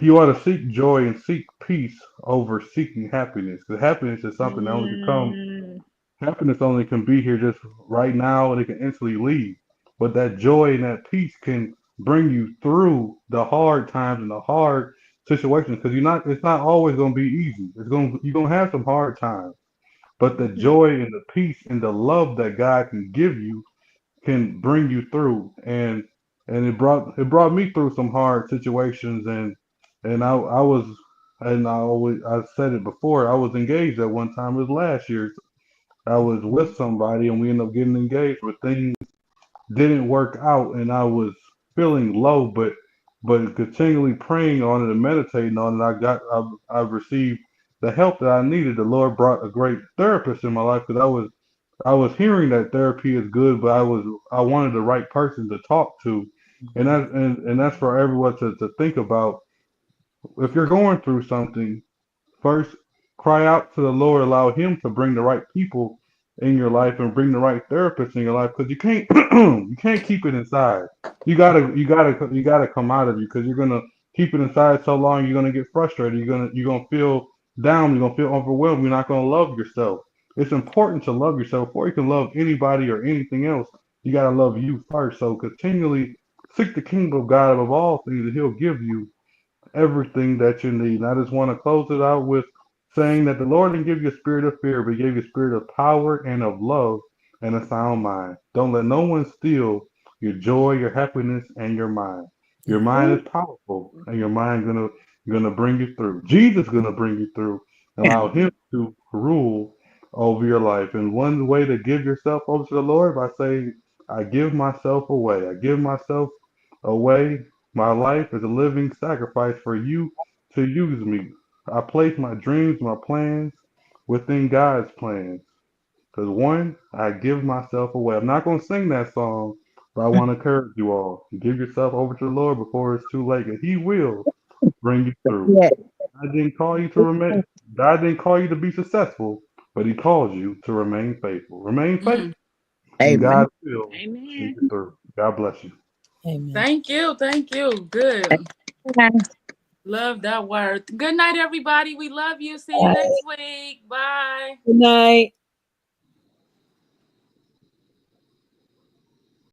you ought to seek joy and seek peace over seeking happiness. Because happiness is something that only can come Mm. Happiness only can be here just right now and it can instantly leave. But that joy and that peace can bring you through the hard times and the hard situations because it's not always gonna be easy. You're gonna have some hard times. But the joy and the peace and the love that God can give you can bring you through. And it brought me through some hard situations And I said it before. I was engaged at one time. It was last year. I was with somebody, and we ended up getting engaged, but things didn't work out, and I was feeling low, but continually praying on it and meditating on it, I've received the help that I needed. The Lord brought a great therapist in my life because I was hearing that therapy is good, but I wanted the right person to talk to, and that's for everyone to think about. If you're going through something, first, cry out to the Lord, allow Him to bring the right people in your life and bring the right therapist in your life, because you can't you can't keep it inside. You gotta come out of you, because you're gonna keep it inside so long. You're gonna get frustrated. You're gonna feel down. You're gonna feel overwhelmed. You're not gonna love yourself. It's important to love yourself before you can love anybody or anything else. You gotta love you first. So continually seek the kingdom of God above all things, and He'll give you everything that you need. And I just want to close it out with saying that the Lord didn't give you a spirit of fear, but He gave you a spirit of power and of love and a sound mind. Don't let no one steal your joy, your happiness, and your mind. Your mind is powerful, and your mind gonna bring you through. Jesus gonna bring you through. Allow Him to rule over your life. And one way to give yourself over to the Lord by saying, "I give myself away. I give myself away. My life is a living sacrifice for you to use me. I place my dreams, my plans within God's plans. Because one, I give myself away." I'm not going to sing that song, but I want to encourage you all. Give yourself over to the Lord before it's too late, and He will bring you through. Yeah. God didn't call you to remain. God didn't call you to be successful, but He calls you to remain faithful. Remain faithful, Mm. and Amen. God will see Amen. you through. God bless you. Amen. Thank you. Thank you. Good. Love that word. Good night, everybody. We love you. See you next week. Bye. Good night.